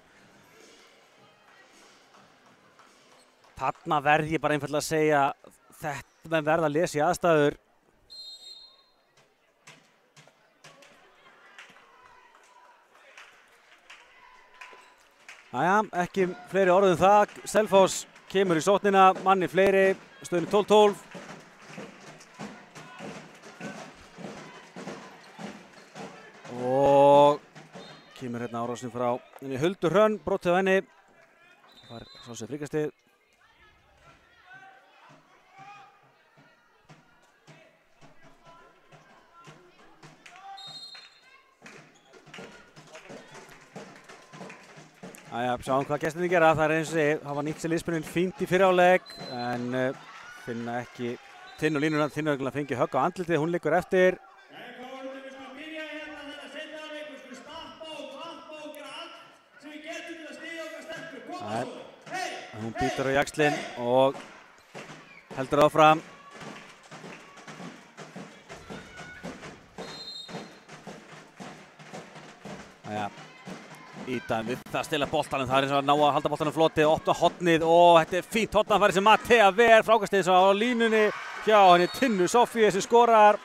Þarna verð ég bara einfaldlega að segja þetta með verða að lesa í aðstæður. Jæja, ekki fleiri orð það. Selfoss kemur í sóknina, manni fleiri, stöðunni 12-12. Og kemur hérna árásin frá henni Huldu Hrönn, brotið á henni. Það var svo sem fríkastið. Æja, sjáum hvað gestirnir gera. Það er eins og segið, hafa nýtt sér liðsmunnin fínt í fyrri hálfleik en finna ekki Tinnu línuna. Tinnu er fengið högg á andlitið, hún liggur eftir. Hún býtur á jaxlinn og heldur áfram. Jæja, Ída við það stila boltanum, það er eins og að ná að halda boltanum floti, opna hotnið og þetta er fínt hotnafæri sem Mattea ver, frákastið eins og á línunni hjá henni Tinnu Sofíu sem skorar.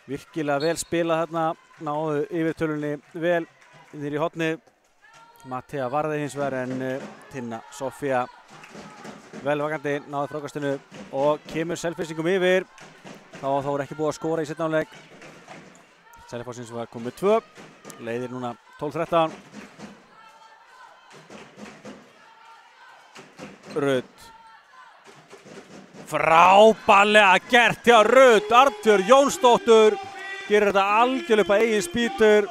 Virkilega vel spilað þarna, náðu yfirtölunni vel niður í hotnið. Mattea varði hins vegar en Tinna Sofía vel vakandi, náðu frákastinu og kemur Selfyssingum yfir. Þá er ekki búið að skora í seinni hálfleik. Selfoss hins vegar komið 2, leiðir núna 12-13. Rudd. Frábærlega gert hjá Rudd, Arnbjörg Jónsdóttur gerir þetta algjörlega upp að eigin spýtur,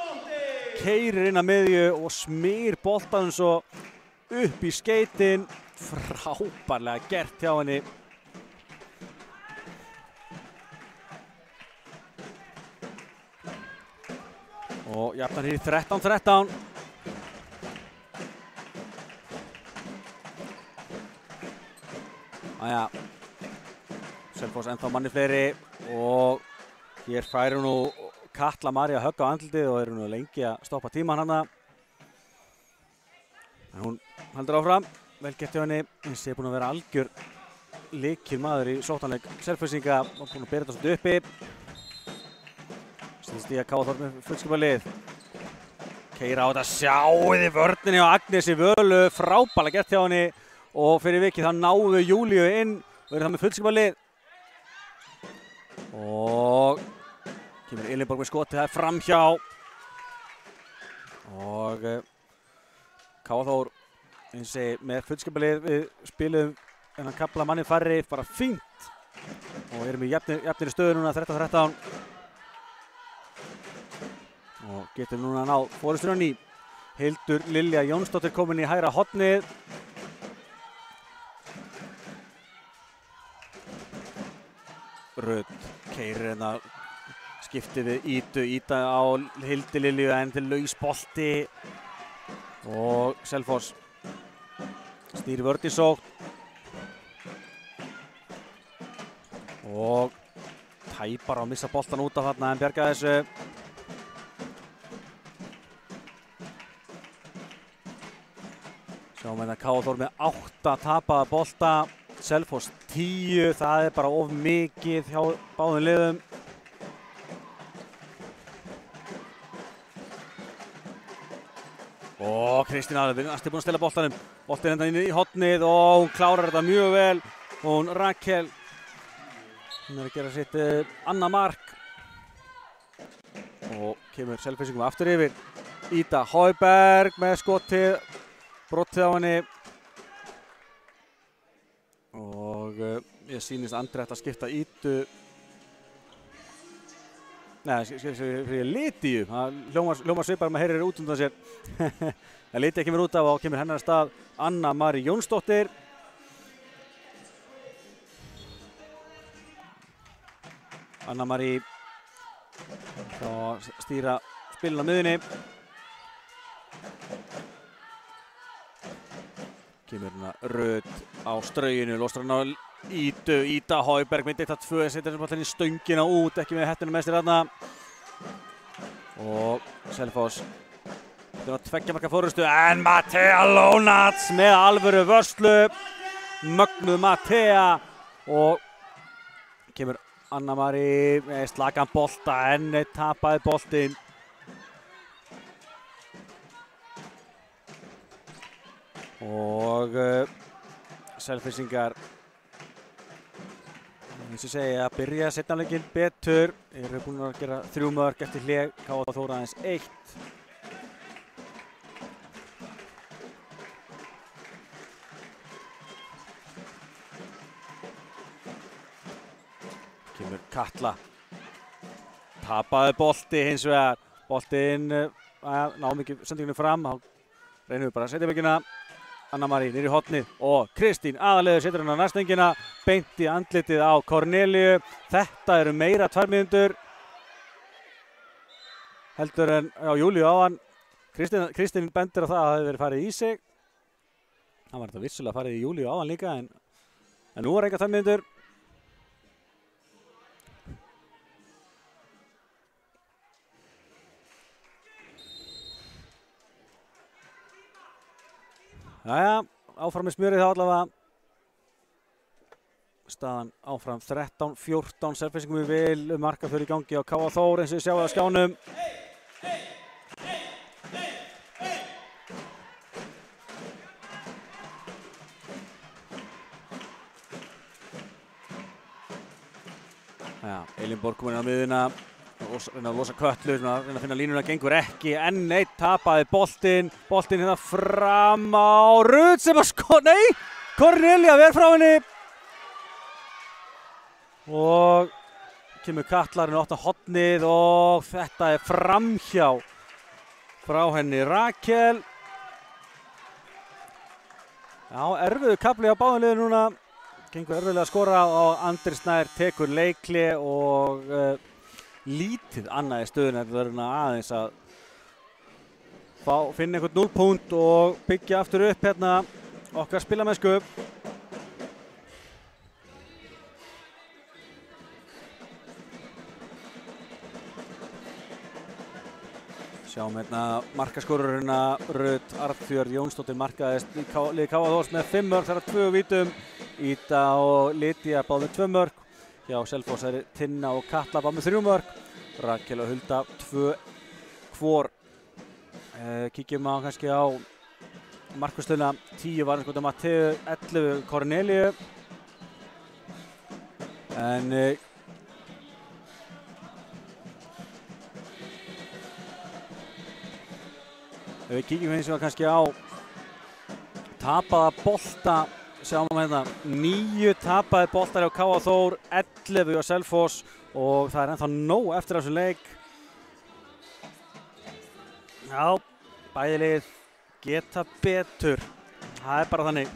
keyrir inn að miðju og smýr boltanum svo upp í skeytin. Frábærlega gert hjá henni. Og jafnar hér í 13-13. Æja, Selfoss ennþá manni fleiri og hér færi nú Katla María högg á andlitið og eru nú lengi að stoppa tíman hana. En hún heldur áfram, vel gert hjá henni, eins og búin að vera algjör lykilmaður í sóknarleik Selfyssinga og búin að bera þetta svolítið uppi. Stíga K.A. með fullskipalið. Keyra á þetta, sjáiði vörninni á Agnesi Völu, frábærlega gert hjá henni og fyrir vikið þá náðu Júlíu inn og eru það með fullskipalið. Og kemur Elinborg með skotið, það er framhjá. Og K.A. Þór eins og með fullskipalið, við spilum þennan kafla manni færri, bara fínt. Og erum í jafnir stöðu núna 13-13. Og getur núna náð fórustunum ný. Hildur Lilja Jónsdóttir komin í hægra hotnið. Rudd keyrir hérna, skipti við Ídu, Ída á Hildi Lilju en til laus bolti. Og Selfoss stýrir vörn í sókn. Og tæpar á að missa boltan út af þarna en bjarga þessu. Sjáum við að K.A. Þór með 8 tapaða bolta, Selfoss 10, það er bara of mikið hjá báðum liðum. Og Kristín Aðalvík er búin að stela boltanum, boltinn enda inn í hotnið og hún klárar þetta mjög vel. Hún Rakel, hún er að gera sitt annað mark og kemur Selfyssingum aftur yfir. Ída Hauberg með skotið. Brottið á henni og ég sýnist Andri ætti að skipta Ídu, fyrir Lídíu, það hljómar svipar með heyrir út undan sér. En Lídía kemur út af og kemur hennar að stað Anna Marí Jónsdóttir. Anna Marí að stýra spilin á miðjunni. Kemur hérna Rudd á strauginu, lostar hann á Ídu, Ída Hauberg myndi eitt að 2, setur hann í stöngina út, ekki með hettinu með sér þarna. Og Selfoss, þetta var 2 marka fórustu, en Mattea Lónats með alvöru vörslu, mögnuð Mattea og kemur Anna Marí með slagan bolta, en tapaði boltinn. Og Selfyssingar, eins og segja, að byrja seinni hálfleikinn betur. Eru búin að gera 3 mörk eftir hlé, K.A. Þór aðeins 1. Kemur Katla. Tapaði bolti hins vegar. Boltinn náði ekki sendinginu fram. Þá reynum við bara að setja veikina. Anna Marí niður í hotnið og Kristín Aðaleður setur hann á næstöngina, beint í andlitið á Kornelíu. Þetta eru meira 2 mínútur heldur en á Júlíu áðan. Kristín bendir á það að það hefði verið farið í sig. Það var þetta vissulega farið í Júlíu áðan líka en nú var eitthvað 2 mínútur. Jæja, áfram með smjörið þá allavega. Staðan áfram 13-14, Selfyssingum við vil markaför í gangi á KA Þór eins og við sjáum á skjánum. Ja, Elinborg komin á miðuna, reyna að losa Kötlu, reyna að finna línuna, gengur ekki, enn eitt tapaði boltinn hérna fram á Rut sem að nei, Cornelia ver frá henni. Og kemur Katlarinn á 8 hornið og þetta er framhjá frá henni Rakel. Já, erfiður kafli á báðum liðum núna. Gengur erfiðlega að skora og Andri Snær tekur leikli og lítið annað í stöðuna en verður aðeins að finna einhvern 0 punkt og byggja aftur upp hérna okkar spilamennsku. Sjáum hérna markaskorurina Rut Arnfjörð Jónsdóttir markaðist í liði KA Þórs með 5 mörk, þar 2 vítum. Ída og Lydia báð með 2 mörk. Hjá Selfoss er Tinna og Katla báð með 3 mörk. Rakel og Hulda 2 hvor. Kíkjum á kannski á markastöðuna. 10 var einhvern Matteu, 11 Corneliu. En ef við kíkjum eins og kannski á tapaða bolta, sjáum við hérna 9 tapaði boltar hjá KA Þór, 11 hjá Selfoss og það er ennþá nóg eftir þessu leik. Já, bæði lið geta betur, það er bara þannig.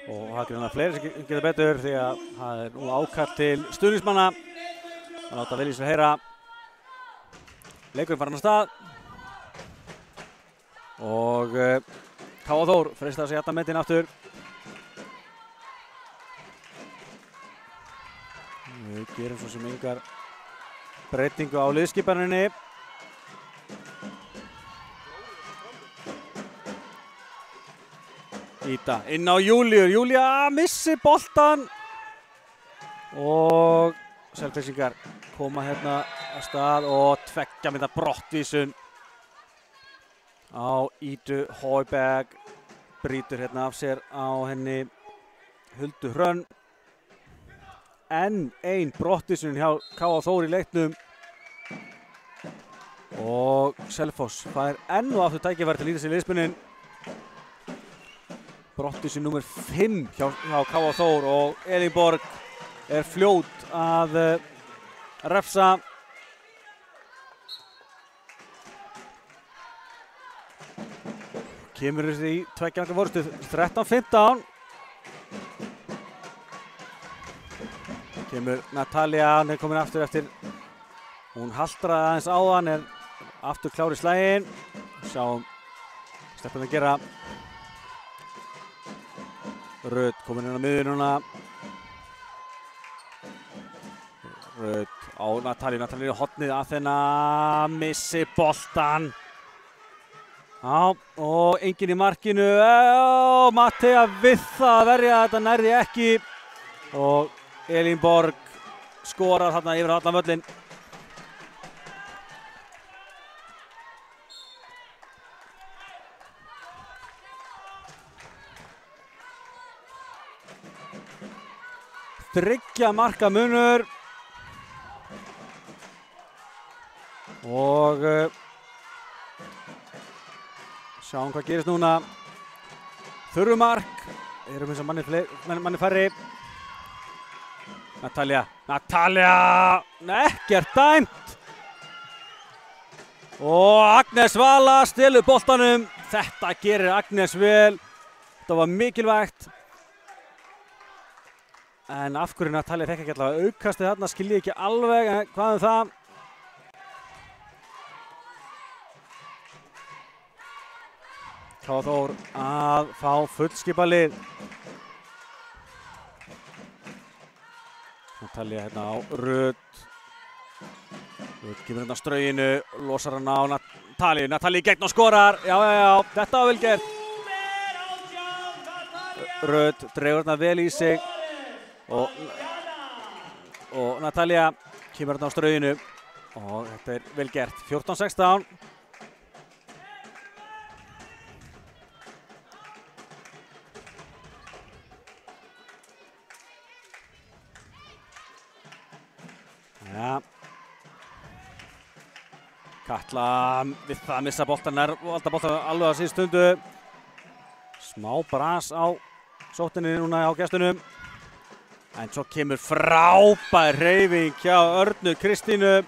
Og það er hérna fleiri sem geta betur því að það er nú ákall til stuðningsmanna. Það láta vilja sér heyra. Leikurinn farin af stað. Og KA Þór freistar sig hérna metin aftur. Við gerum svo sem engar breytingu á liðskipaninni. Ída inn á Júlíu. Júlía missi boltan. Og Selfyssingar koma hérna á stað og tveggja mynda brottvísun á Ídu Højberg. Brýtur hérna af sér á henni Huldu Hrönn. Enn ein brottvísun hjá KA Þór í leiknum. Og Selfoss fær enn og aftur tækifæri til að líta sér liðsmunnin. Brottvísun nummer 5 hjá KA Þór og Elinborg er fljót að refsa. Kemur þessi í tveggja marka forystu 13-15. Kemur Natalia, hann er komin aftur eftir. Hún haltraði aðeins áðan, er aftur klár í slaginn. Sjáum stelpurnar gera. Rut komin inn á miðjuna. Rut á Natalia, Natalia er hornið Athena, missi boltan. Já, og enginn í markinu. Mattea við það að verja, þetta nærði ekki. Og Elinborg skorar þarna yfir allan völlinn. Þriggja marka munur. Og sjáum hvað gerist núna. Þurrumark. Erum eins og manni færri. Natalia. Ekkert dæmt. Og Agnes Vala stelur boltanum. Þetta gerir Agnes vel. Þetta var mikilvægt. En af hverju Natalia fekk ekki allavega aukastið þarna skil ég ekki alveg. En hvað það? KA Þór að fá fullskipa lið. Natalia hérna á Rut. Kemur hérna á strauginu, losar hann á Natalíu. Natalíu gegn og skorar. Já, þetta var vel gert. Rödd dregur hérna vel í sig og Natalía kemur hérna á strauginu og þetta er vel gert. 14-16. Ja. Katla við það að missa boltan og alltaf boltan alveg að síðust stundu. Smá bras á sóttinni núna á gestunum. En svo kemur frábær hreyfing hjá Örnu Kristínu.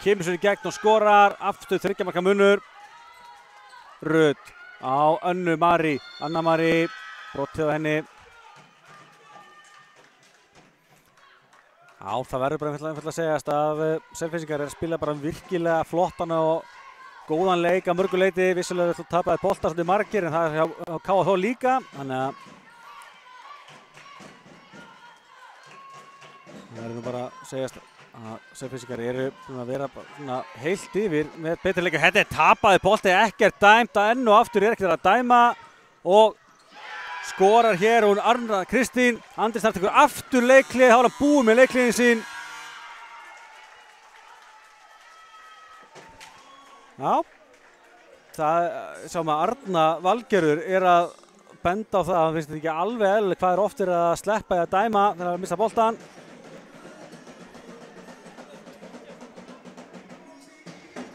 Kemur sér í gegn og skorar. Aftur 3 marka munur. Rödd á Önnu Mari. Anna Mari. Brotið á henni. Já, það verður bara einfaldlega að segjast að Selfyssingar að spila bara virkilega flottan og góðan leik að mörgu leyti. Vissulega við tapaði bolta svolítið margir en það er hjá KFH líka. Þannig að það verður nú bara að segjast að Selfyssingar eru að vera bara heilt yfir með betri leik. Þetta er tapaði bolti, ekkert dæmt að enn og aftur er ekkert að dæma og skorar hér hún Arna Kristín. Andri Snær tekur aftur leiklið, þá er hann búið með leikliðin sín. Já, það sjáum að Arna Valgerður er að benda á það að hann finnst þetta ekki alveg eðlilegt hvað er oft að sleppa í að dæma þegar að missa boltan.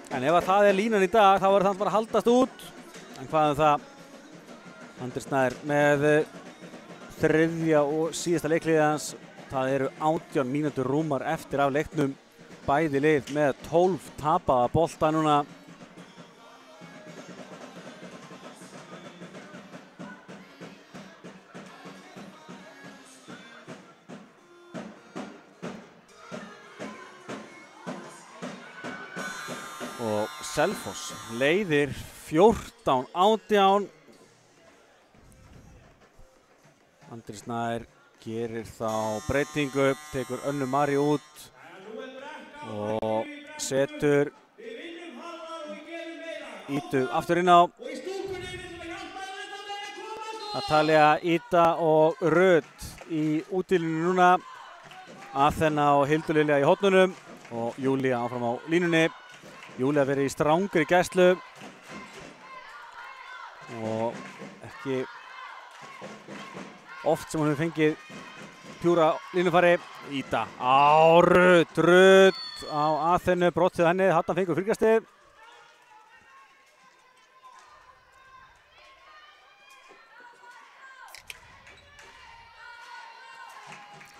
En ef það er línan í dag þá verður það bara að haldast út. En hvað það? Andri Snær með þriðja og síðasta leikliðið hans. Það eru 18 mínútur rúmar eftir af leiknum. Bæði lið með 12 tapaða bolta núna. Og Selfoss leiðir 14-18. Andri Snær gerir þá breytingu, tekur Önnu Mari út og setur Ídu aftur inn á. Natalía, Ída og Rödd í útilínu núna. Athena og Hildur Lilja í hornunum og Júlía áfram á línunni. Júlía verið í strangri gæslu og ekki oft sem hún hefur fengið pjúra línufari. Ída á Rödd á Athenu, brotið henni, hann fengur fyrkastið.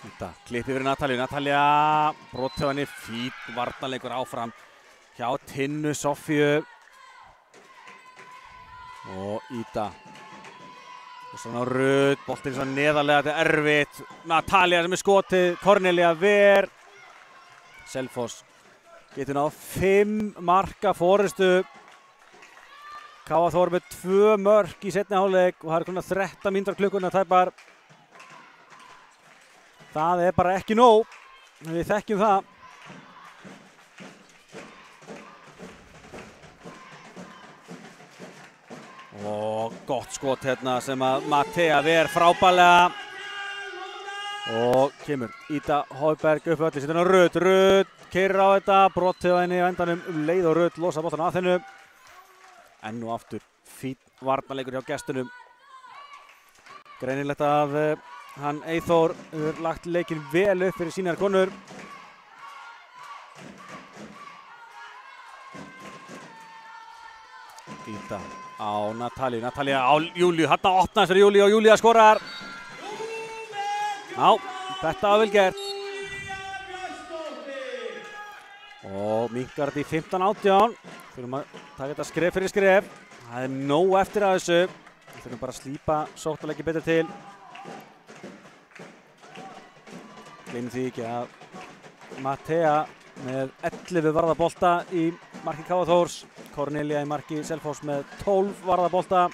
Ída klippi fyrir Natalíu, Natalía brotið henni, fín varnarleikur áfram hjá Tinnu Soffíu og Ída. Og svona Rödd, boltinn svona neðarlega, þetta er erfitt. Natalía sem er skotið, Cornelia ver. Selfoss getur náð 5 marka forystu. KFH með 2 mörk í seinni hálfleik og það er konar 13 mínútur klukkuna tæpar. Það er bara ekki nóg, við þekkjum það. Og gott skot hérna sem að Mattea ver frábælega. Og kemur Ída Hauberg upp öllu, setur hann á Rödd. Rödd keyrir á þetta, brotið á henni á endanum leið og Rödd losa boltan að hennu. Enn og aftur fínn varnarleikur hjá gestunum. Greinilegt að hann Eyþór hefur lagt leikinn vel upp fyrir sínar konur. Ída á Natalíu, Natalía á Júlíu, hann opnaði sér Júlíu og Júlía skorar. Já, þetta var vel gert. Og minnkar þetta í 15-18. Þurfum að taka þetta skref fyrir skref. Það er nóg eftir að þessu. Við þurfum bara að slípa sóknarleiki betur til. Gleymum því ekki að Mattea með 11 varðabolta í marki KFH. Cornelia í marki Selfoss með 12 varðabolta.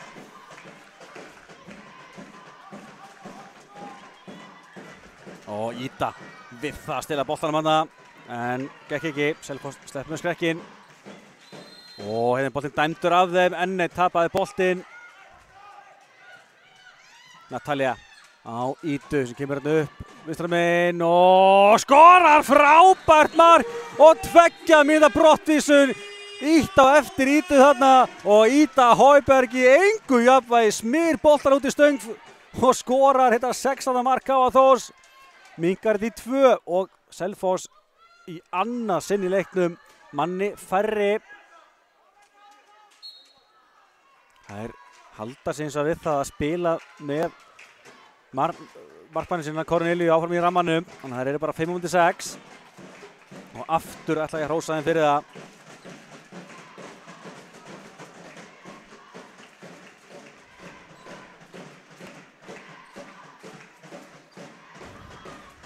Og Ída við það að stela boltanum hana. en gekk ekki. Selfoss sleppur með skrekkinn. Og hérna er boltinn dæmdur af þeim, Enney tapaði boltinn. Natalia á Ídu sem kemur hérna upp, vinstra megin og skorar frábært mark og 2 mínútna brottvísun. Ítt á eftir Ídu þarna og Ida Hauberg í engu jafnvægi smyr boltan út í stöng og skorar þetta 16. mark á Þórs. Minnkar þetta í 2 og Selfoss í annað sinn í leiknum, manni færri. Það halda sig eins og við það að spila með markmannin sinna Kornelíu áfram í rammanum, þannig að það eru bara 5-6 og aftur ætla ég að hrósa þeim fyrir það.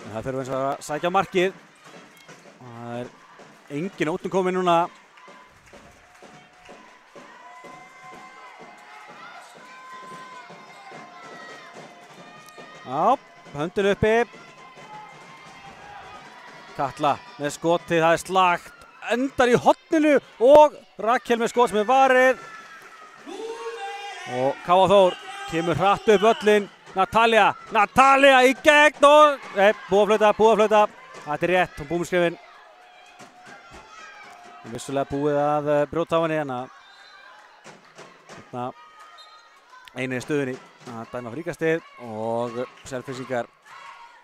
En það þurfum eins og að sækja markið. Það er engin óttum komið núna. Já, höndin uppi. Katla með skotið, það er slagt. Endar í horninu og Rakel með skot sem er varið. Og K.A. Þór kemur hratt upp völlinn. Natalia í gegn og... Nei, búið að flauta. Þetta er rétt, hún búið með skrifin. Vissulega búið að brjóta á henni, en að einu í stöðunni að dæma fríkastið og Selfyssingar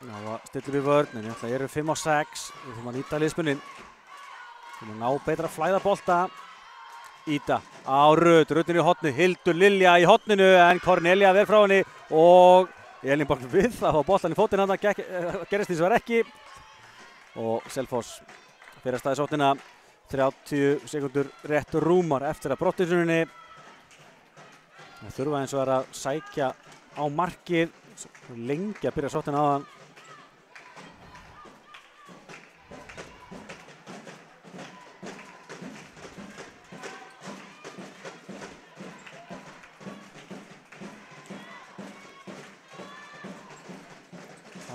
ná að stilla við vörn, en það eru 5-6. Við þurfum að nýta liðspunnin. Við þurfum að ná betra að flæða bolta. Ida á Röddin í hotnu, Hildur Lilja í hotninu en Kornelía ver frá henni og Elinborg við að fá boltan í fótinn, hann gerist því sem var ekki og Selfoss fyrir að staði sóttina 30 sekundur rétt rúmar eftir að brottvísuninni. Það þurfa eins og að sækja á markið, lengi að byrja sóttina á hann.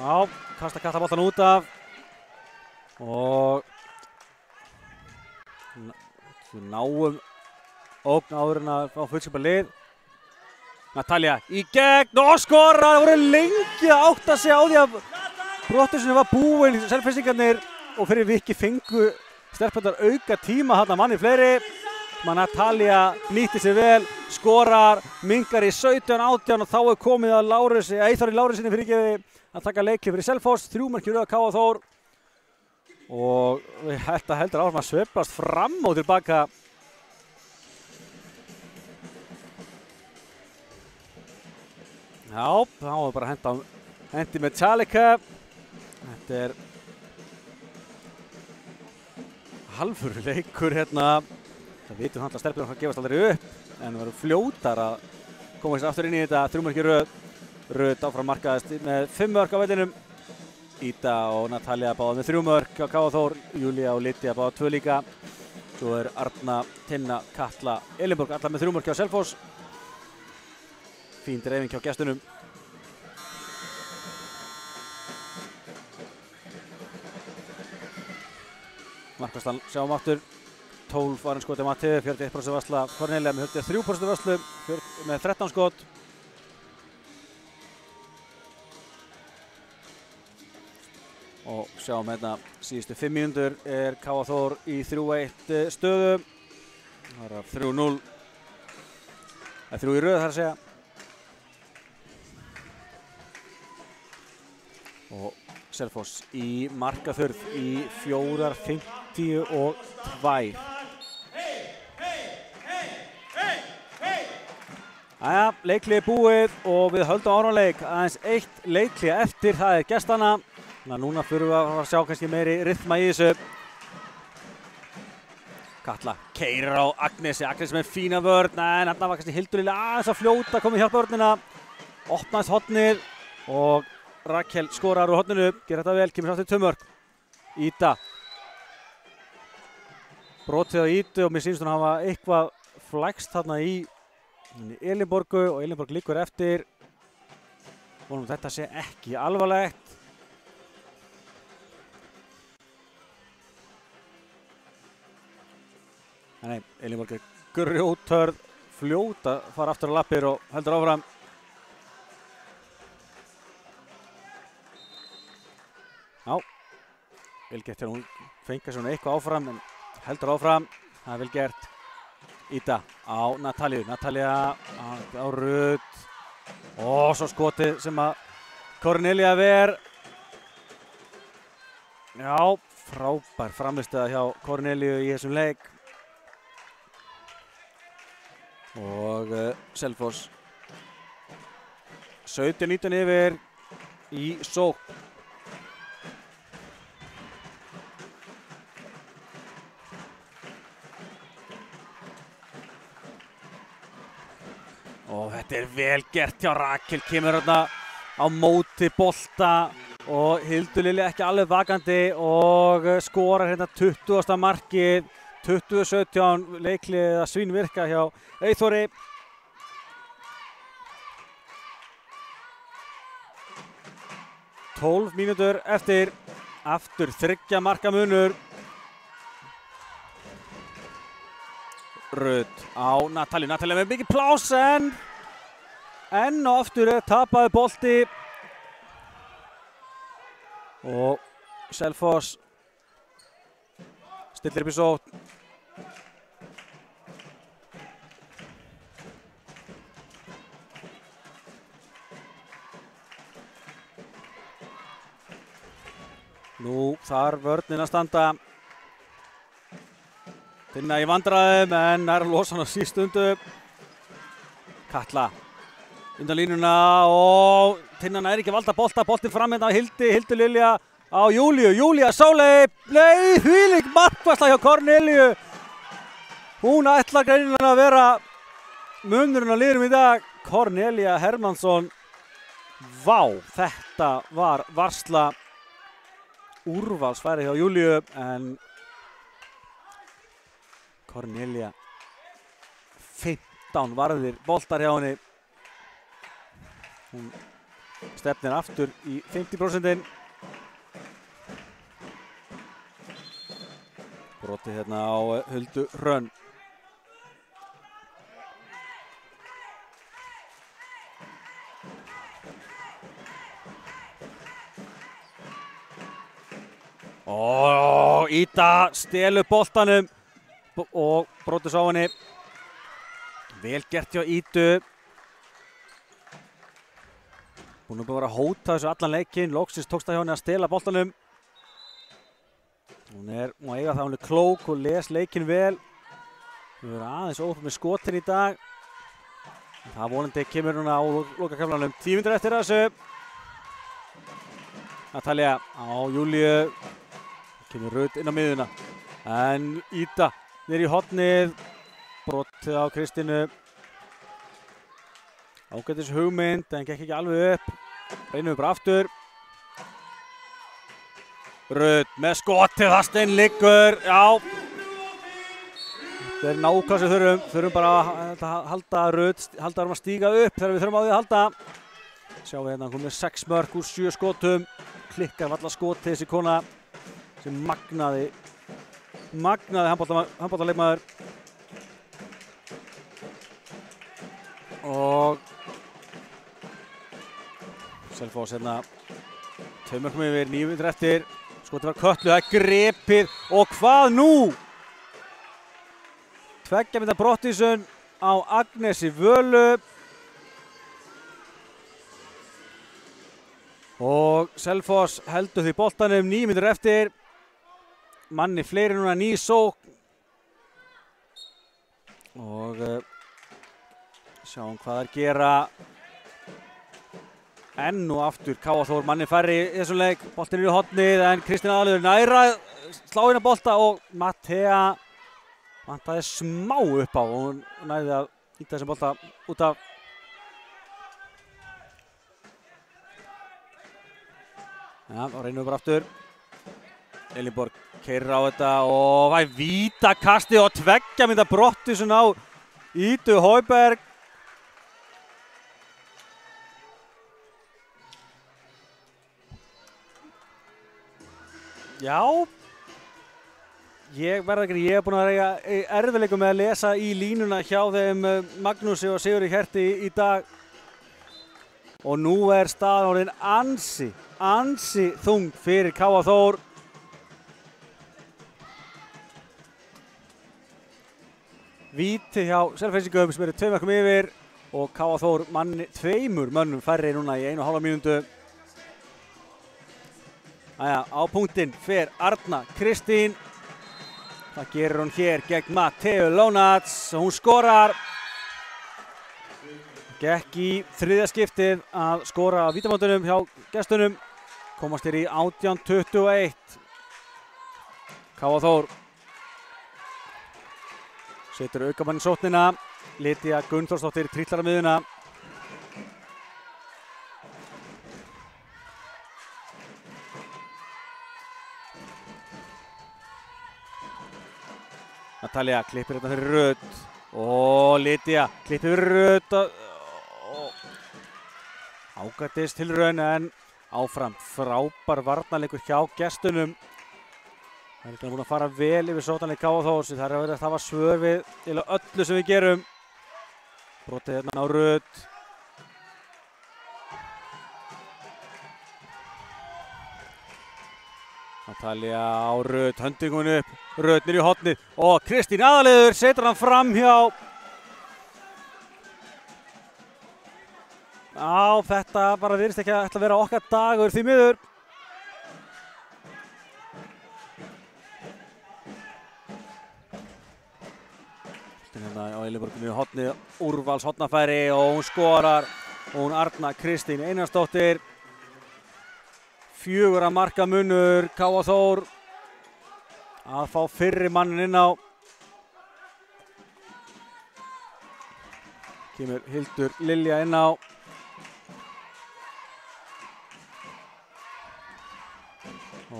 Já, kasta Katla-boltan út af og náum ógn áður en að fá fullskipa lið. Natalia í gegn og skorar, það voru lengi að átta sig á því að brottvísunin var búinn. Selfyssingarnir og fyrir viki fengu stelpurnar auka tíma þarna manni fleiri. Natalia nýtti sig vel, skorar, minnkar í 17-18 og þá er komið að Eyþóri Lárusinni fyrirgefi að taka leikli fyrir Selfoss, 3 mörk í röð K.A. Þór og þetta heldur áfram að sveiflast fram og tilbaka. Já, þá var bara hendi með Tjalika. Þetta er halvur leikur hérna. Það vitum hann að stelpurnar gefast aldrei upp en það verður fljótar að koma sér aftur inn í þetta. 3 mörk í röð. Rödd áfram markaðist með 5 mörk á vellinum. Ida og Natalia báða með 3 mörk á K.A. Þór. Júlia og Lydia báða 2 líka. Svo er Arna, Tinna, Katla, Elinborg allar með 3 mörk á Selfoss. Fín dreifing hjá gestunum. Markvarslan sjáum aftur. 12 var skotið Matti, 41% varsla Kornelía með 3% varslu með 13 skot. Og sjáum hérna síðustu 5 mínútur er K.A. Þór í 3-1 stöðu. Það er 3-0. Það er 3 í röð þar að segja. Og Selfoss í markaþurrð í 4:52. Jæja, leiklið er búið og við höldum áraðanleik. Aðeins 1 leiklið eftir, það er gestanna. Núna þurfum við að sjá kannski meiri rytma í þessu. Katla keyrir á Agnesi, Agnes með fína vörn, en þarna var kannski Hildur Lilja aðeins að fljóta, komið hjálpa vörnina. Opnaðist hornið og Rakel skorar úr horninu, gerir þetta vel, kemur sátt til 2 mörk. Ida. Brotið á Ídu og mér sýnst hún hafa eitthvað flækst þarna í Elinborgu og Elinborg liggur eftir. Vonum þetta sé ekki alvarlegt. Nei, Elinborg er grjóthörð, fljót að fara aftur á lappir og heldur áfram. Já, vel gert hérna, hún fengar svona eitthvað áfram en heldur áfram, það er vel gert. Ida á Natalíu, Natalia á Rut og svo skotið sem að Cornelia ver. Já, frábær frammistaða hjá Corneliu í þessum leik. Og Selfoss 17-19 yfir í sókn. Og þetta er vel gert hjá Rakel, kemur hérna á móti bolta og Hildur Lilja ekki alveg vakandi og skorar hérna 20. markið, 20-17, leiklið að svínvirka hjá Eyþóri. Tólf mínútur eftir, aftur 3 marka munur. Rut á Natalíu, Natalíu með mikið pláss en og aftur er tapaði bolti. Og Selfoss stillir upp í sókn. Nú þarf vörnin að standa. Tinna í vandræðum en er að losa hann á síðstundu. Katla undan línuna og Tinna er ekki valda bolta. Boltinn fram hérna á Hildur Lilja á Júlíu. Júlía Sóley. Nei, þvílík markvarsla hjá Corneliu. Hún ætlar greinilega að vera munurinn á liðunum í dag. Cornelia Hermannsson. Vá, þetta var varsla. Úrvalsfæri hjá Júlíu en Cornelia 15 varðir boltar hjá henni. Hún stefnir aftur í 50%. Brotið hérna á Huldu Hrönn. Og Ida stelur boltanum og brotur sá henni. Vel gert hjá Idu. Hún er bara að hóta þessu allan leikinn. Loksins tókst það hjá henni að stela boltanum. Hún má eiga það, hún er klók og les leikinn vel. Hún er aðeins óheppin með skotin í dag. Það vonandi kemur núna á lokakaflanum. 10 mínútur eftir þessu. Natalia á Júlíu. Kemur Rut inn á miðuna. En Ida niður í hornið. Brotið á Kristínu. Ágætis hugmynd en gekk ekki alveg upp. Reynum við bara aftur. Rut með skotið, það steinliggur. Já. Þetta er nákvæmlega sem við þurfum bara að halda Rut, halda að stíga upp þegar við þurfum á því að halda. Sjáum við hérna, hann kom með 6 mörk úr 7 skotum. Klikkar valla skotið þessi kona sem magnaði handboltaleikmaður. Og Selfoss hérna 2 mörkum yfir, 9 mínútur eftir. Skotið var Kötlu, það er grepið og hvað nú? 2 mínúta brottvísun á Agnesi Völu. Og Selfoss heldur því boltanum 9 mínútur eftir. Manni fleiri núna, ný sókn. Og sjáum hvað þær gera. Enn og aftur K.A. Þór, manni færri í þessum leik. Boltinn er í hornið en Kristín Aðalur næra slá inn á bolta og Mattea vantaði smá upp á og hún næði að ýta þessum bolta út af. Já, þá reynum við bara aftur. Elinborg keyrir á þetta og það er vítakasti og 2 mínúta brottvísun á Idu Hauberg. Já, Ég verða ekki, ég búinn að eiga erfiðleikum með að lesa í línuna hjá þeim Magnúsi og Sigurði Hjerti í dag. Og nú staðan orðin ansi þung fyrir K.A. Þór. Víti hjá Selfyssingum sem 2 mörkum yfir og K.A. Þór 2 mönnum færri núna í 1,5 mínútu. Á punktinn fer Arna Kristín. Það gerir hún hér gegn Matteu Lónats og hún skorar. Gekk í 3. skiptið að skora á vítamótunum hjá gestunum. Komast í 18-21. K.A. Þór setur aukamann í sóknina. Lydia Gunnþórsdóttir trítlar á miðjuna. Natalia klippir þetta fyrir Rut og Lydia klippir fyrir Rut og ágætist til raun en áfram frábær varnarleikur hjá gestunum. Það er búin að fara vel yfir sóknarleik K.A. Þórs. Það er að vera að hafa svör við öllu sem við gerum. Brotið hérna á Rut. Natalia á Rut, höndingun upp, Rut niður í hornið og Kristín Aðalheiður setur hann fram hjá. Þetta bara virðist ekki að ætla að vera okkar dagur því miður. Hérna á Elinborg niður í hornið, úrvals hornafæri og hún skorar. Hún Arna Kristín Einarsdóttir. 4 marka munur K.A. Þór að fá fyrri mannin inn á. Kemur Hildur Lilja inn á.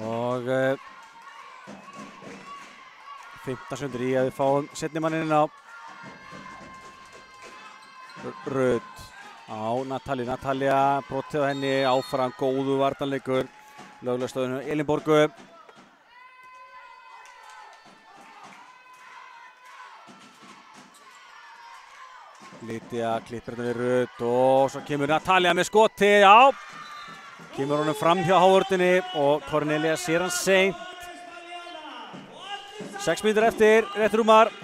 Og 15 sekundur í að við fáum seinni mannin inn á. Rut á Natalia, brotið á henni, áfram góðu varnarleikur, löglegstöðinu Elinborgu. Lydia klippir þetta við Rut og svo kemur Natalia með skoti, kemur honum fram hjá hávörðinni og Cornelia sér hann seint. 6 mínútur eftir, rétt rúmar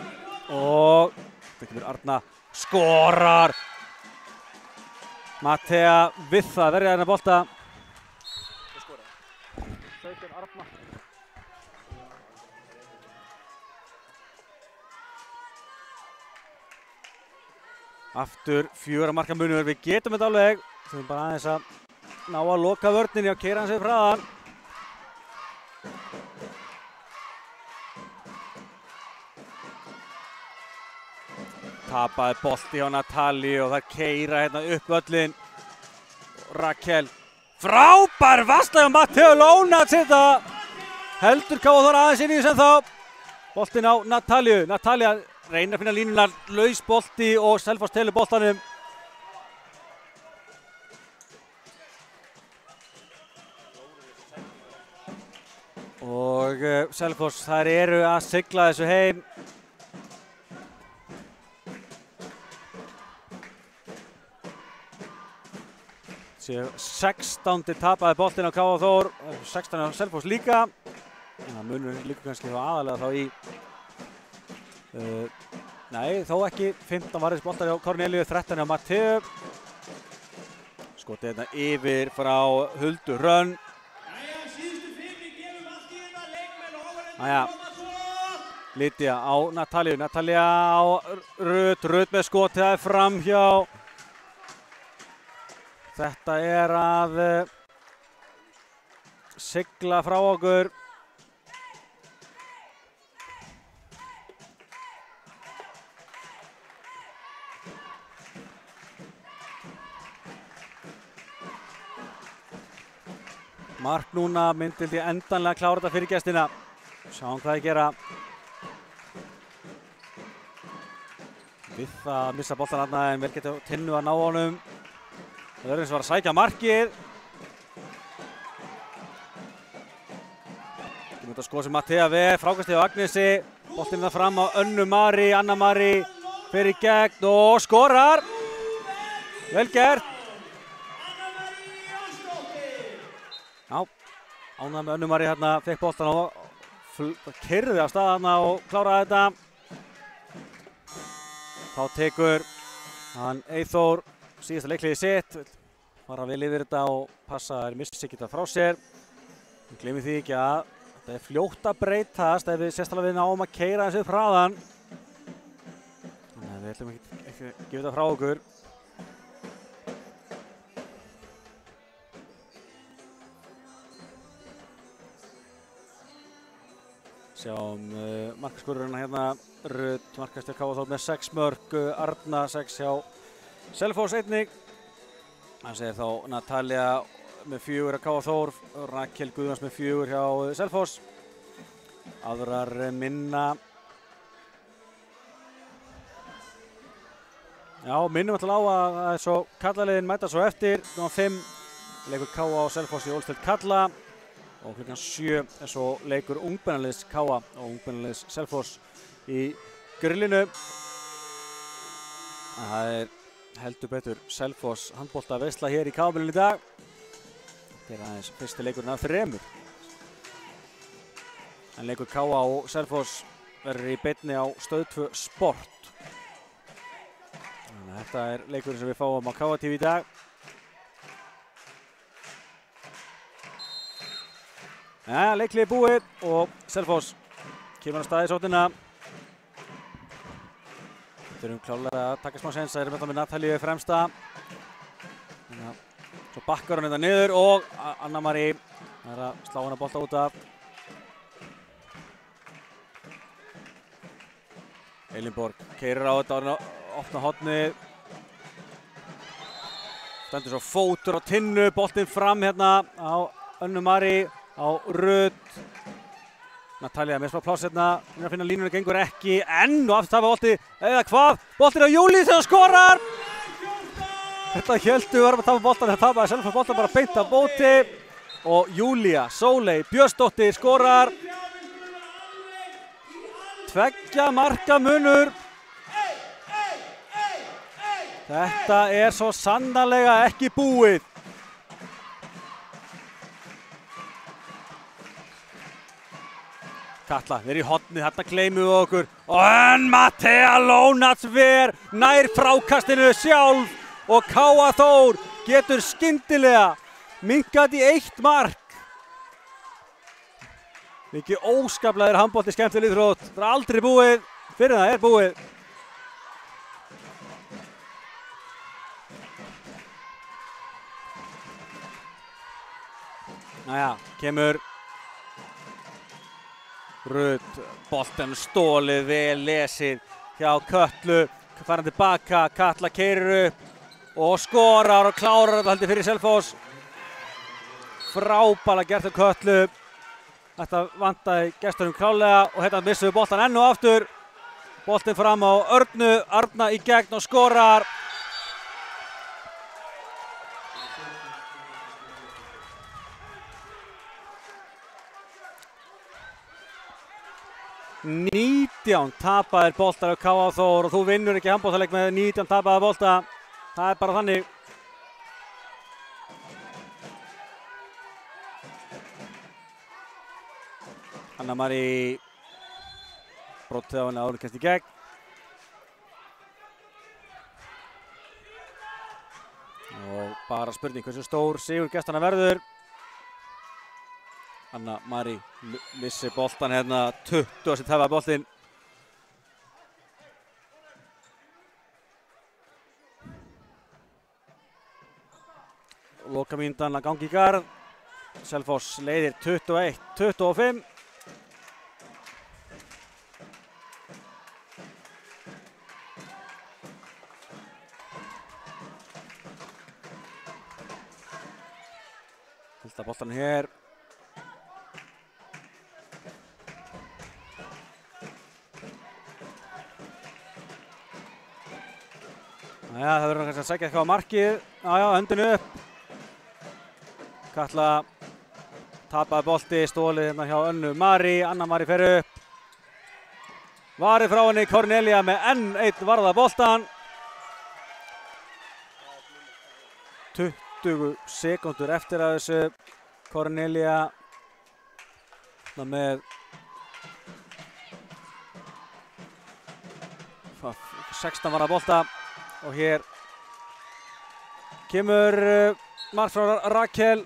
og það kemur Arna, skorar. Mattea við það verja þennan bolta. Aftur 4 marka munur, við getum þetta alveg. Þurfum bara aðeins að ná að loka vörninni og keyra hans yfir hraðan. Tapaði bolti hjá Natalie og það keyra hérna upp völlin. Rakel, frábær varsla hjá Matteu Lónats þetta. Heldur K.A. Þór aðeins inn í þess ennþá. Boltinn á Nataliu. Natalia reynir að finna línunar, laus bolti og Selfoss telur boltanum. Og Selfoss, þær eru að sigla þessu heim. Séu 16. tapaði boltinn á K.A. Þór, 16 á Selfoss líka. Það munur líka kannski þá aðalega þá í nei, þó ekki. 15 varðis boltar hjá Corneliu, 13 hjá Matteu. Skotið hérna yfir frá Huldu Hrönn. Lydia á Nataliu, Natalia á Rut með skotið, það fram hjá. Þetta að sigla frá okkur. Mark núna, myndi endanlega klára þetta fyrir gestina. Sjáum hvað þeir gera. Við að missa boltan þarna en vel getur Tinnu að ná honum. Það er eins og var að sækja markið. Þetta sko sem Mattea við, frákastið á Agnesi. Boltinn það fram á Önnu Mari, Anna Mari fer í gegn og skorar. Vel gert. Já, ánægður með Önnu Mari hérna, fekk boltan og keyrði af stað hérna og kláraði þetta. Þá tekur hann Eyþór síðasta leikliði sitt, fara vel yfir þetta og passa að þeir missi ekki þetta frá sér. Við gleymum því ekki að þetta er fljótt að breytast ef við sérstaklega við náum að keyra þessu upp hraðan. Þannig að við ætlum ekki að gefa þetta frá okkur. Sjáum markaskorurinn hérna, Rut markastjóri KA Þór með 6 mörk, Arna 6 hjá Selfoss einnig. Það segir þá Natalia með 4 hjá KA Þór, Rakel Guðjóns með 4 hjá Selfoss. Aðrar minna. Já, minnum alltaf á að svo kallaliðin mæta svo eftir. Klukkan 5 leikur KA og Selfoss í Ólsdeild kalla. Og klukkan 7 er svo leikur ungmennaliðs KA og ungmennaliðs Selfoss í grillinu. Það er heldur betur Selfoss handbolta veisla hér í KA-bílunum í dag. Þetta er aðeins fyrsti leikurinn af 3. En leikur KA og Selfoss verður í beinni á Stöð 2 Sport. Þannig að þetta er leikurinn sem við fáum á KA TV í dag. Ja, leikliði búið og Selfoss kemur á stað í sóknina. Við þurfum klárlega að taka smá séns, það er með Natalíu fremsta. Svo bakkar hún þetta niður og Anna Mari er að slá hana bolta út af. Elinborg keyrir á þetta og opna hornið. Stendur svo fótur á tinnu, boltinn fram hérna á Önnu Mari. Á Rut. Natalia með smá pláss hérna, hún er að finna línuna, gengur ekki, enn og aftur tapa bolti, eða hvað? Boltinn á Júlí sem skorar! Þetta héldu við varum að tapa boltan, þetta tapaði Selfoss boltan bara beint af móti. Og Júlía Sóley Björnsdóttir skorar. 2 marka munur. Þetta er svo sannarlega ekki búið. Katla, við erum í hornið, hérna gleymum við okkur. En Mattea Lónats ver nær frákastinu sjálf og KA Þór getur skyndilega minnkað í 1 mark. Mikið óskaplegur handbolti, skemmtileg íþrótt. Það er aldrei búið, fyrir það er búið. Næja, kemur Rut, bolten stólið, vel lesið hjá Kötlu, farin tilbaka, Katla keyrir upp og skorar og klárar þetta heldur fyrir Selfoss. Frábærlega gert af Kötlu, þetta vantaði gestunum klálega og hérna missum við boltan enn og aftur. Boltinn fram á Örnu, Arna í gegn og skorar. Nítján tapaðir boltar á KA Þór og þú vinnur ekki handboltaleik með 19 tapaða bolta. Það er bara þannig. Anna Mari brotið á henni áður kemst í gegn. Og bara spurning hversu stór sigur gestanna verður. Anna Mari missir boltan hérna, 20 að sér tapaði boltinn. Lokamínútan að gangi í garð. Selfoss leiðir 21-25. Fylta boltan hér. Já, það verður kannski að sækja eitthvað á markið. Já, höndin upp. Katla tapaði bolti, stólið hérna hjá Önnu Mari, Anna Mari fer upp. Varið frá henni, Cornelia með enn einn varða boltan. 20 sekúndur eftir að þessu. Cornelia með 16 varða bolta og hér kemur mark frá Rakel.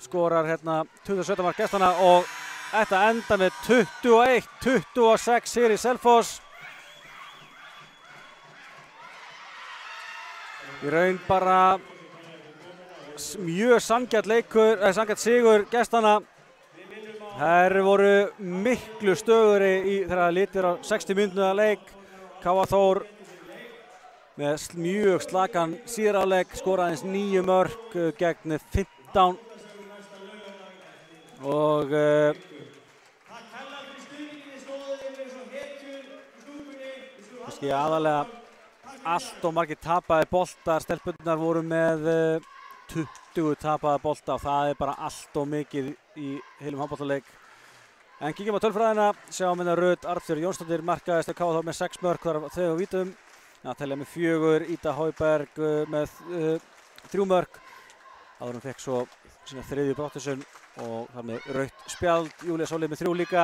Skorar hérna 27 mark gestana og þetta enda með 21-26 hér í Selfoss. Í raun bara mjög sanngjarn sigur gestana. Þær voru miklu stöðugri þegar litið á 60 mínútna leik. KA Þór með mjög slakan síðari hálfleik, skoraði aðeins 9 mörk gegn 15. Og kannski aðalega allt og margir tapaði boltar. Stelpurnar voru með 20 tapaði bolta og það bara allt og mikið í heilum handboltaleik. En kíkjum á tölfræðina, sjáum hérna Rut Arnbjörg Jónsdóttir markaðist KA Þór með 6 mörk, þar af 2 vítum. Natalia með 4, Ida Hauberg með 3 mörk. Áður hún fekk svo sína 3. brottvísun og þar með rautt spjald. Júlía Sóley með 3 líka,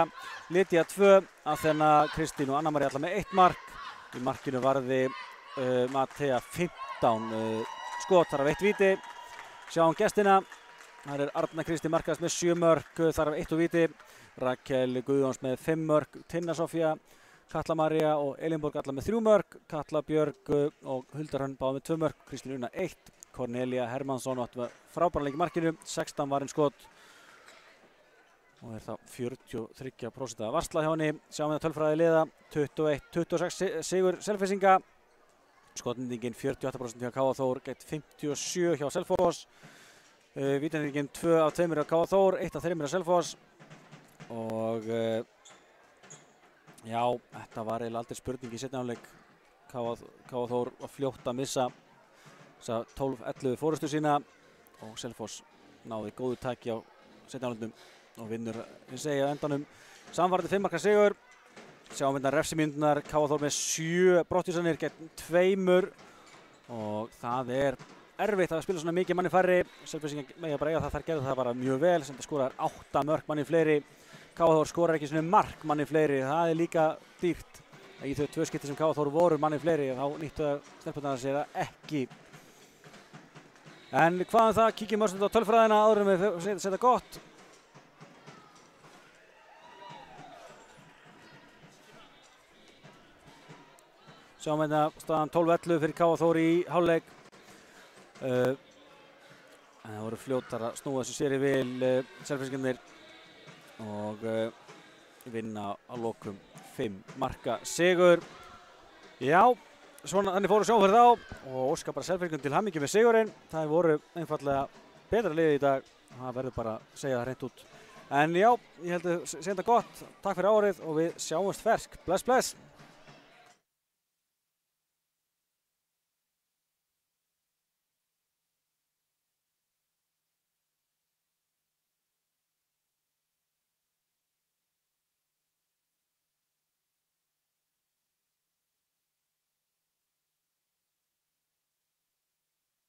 Lydia 2, Athena, Kristín og Anna María allar með 1 mark. Í markinu varði Matea 15 skot, þar af 1 víti. Sjáum gestina, þar Arna Kristín markaðist með 7 mörk, þar af 1 víti. Rakel Guðjóns með 5 mörk, Tinna Sofía, Katla María og Elinborg allar með 3 mörk. Katla Björg og Huldar Hrönn báða með 2 mörk, Kristín Una 1. Cornelia Hermannsson átti með frábæran leik í markinu, 16 varinn skot og það 43% að varsla hjá henni. Sjáum við tölfræði liða, 21-26 sigur Selfyssinga. Skotningin 48% hjá KA Þór gegn 57 hjá Selfoss. Vítaendingin 2 af 2 hjá KA Þór, 1 af 3 hjá Selfoss. Og já, þetta var eiginlega aldrei spurning í seinni hálfleik. KA Þór var fljótt að missa þessa 12-11 fórustu sína og Selfoss náði góðu taki á seinni hálfleiknum og vinnur, við segja endanum samvarandi 5 marka sigur. Sjáum við refsimyndunar, KA Þór með 7 brottvísanir gegn 2 og það erfitt að spila svona mikið manni færri. Selfyssingar mega bara eiga það, þær gerðu það bara mjög vel, sem það skorar 8 mörk manni fleiri. KA Þór skorar ekki svona mark manni fleiri, það líka dýrt. Í þau 2 skipti sem KA Þór voru manni fleiri, þá nýttu stelpurnar sér það ekki. En hvað það, kíkjum öll á tölfræðina áður en við setja gott. Sjáum hérna staðan 12-11 fyrir KA Þór í hálfleik. En það voru fljótar að snúa þessu séri vil Selfyssingarnir og vinna að lokum 5 marka sigur. Já, svona þannig fóru sjónferð á og óska bara Selfyssingum til hamingju með sigurinn. Það voru einfallega betra liðið í dag, það verður bara að segja það hreint út. En já, ég held að segja þetta gott. Takk fyrir árið og við sjáumst fersk. Bless, bless!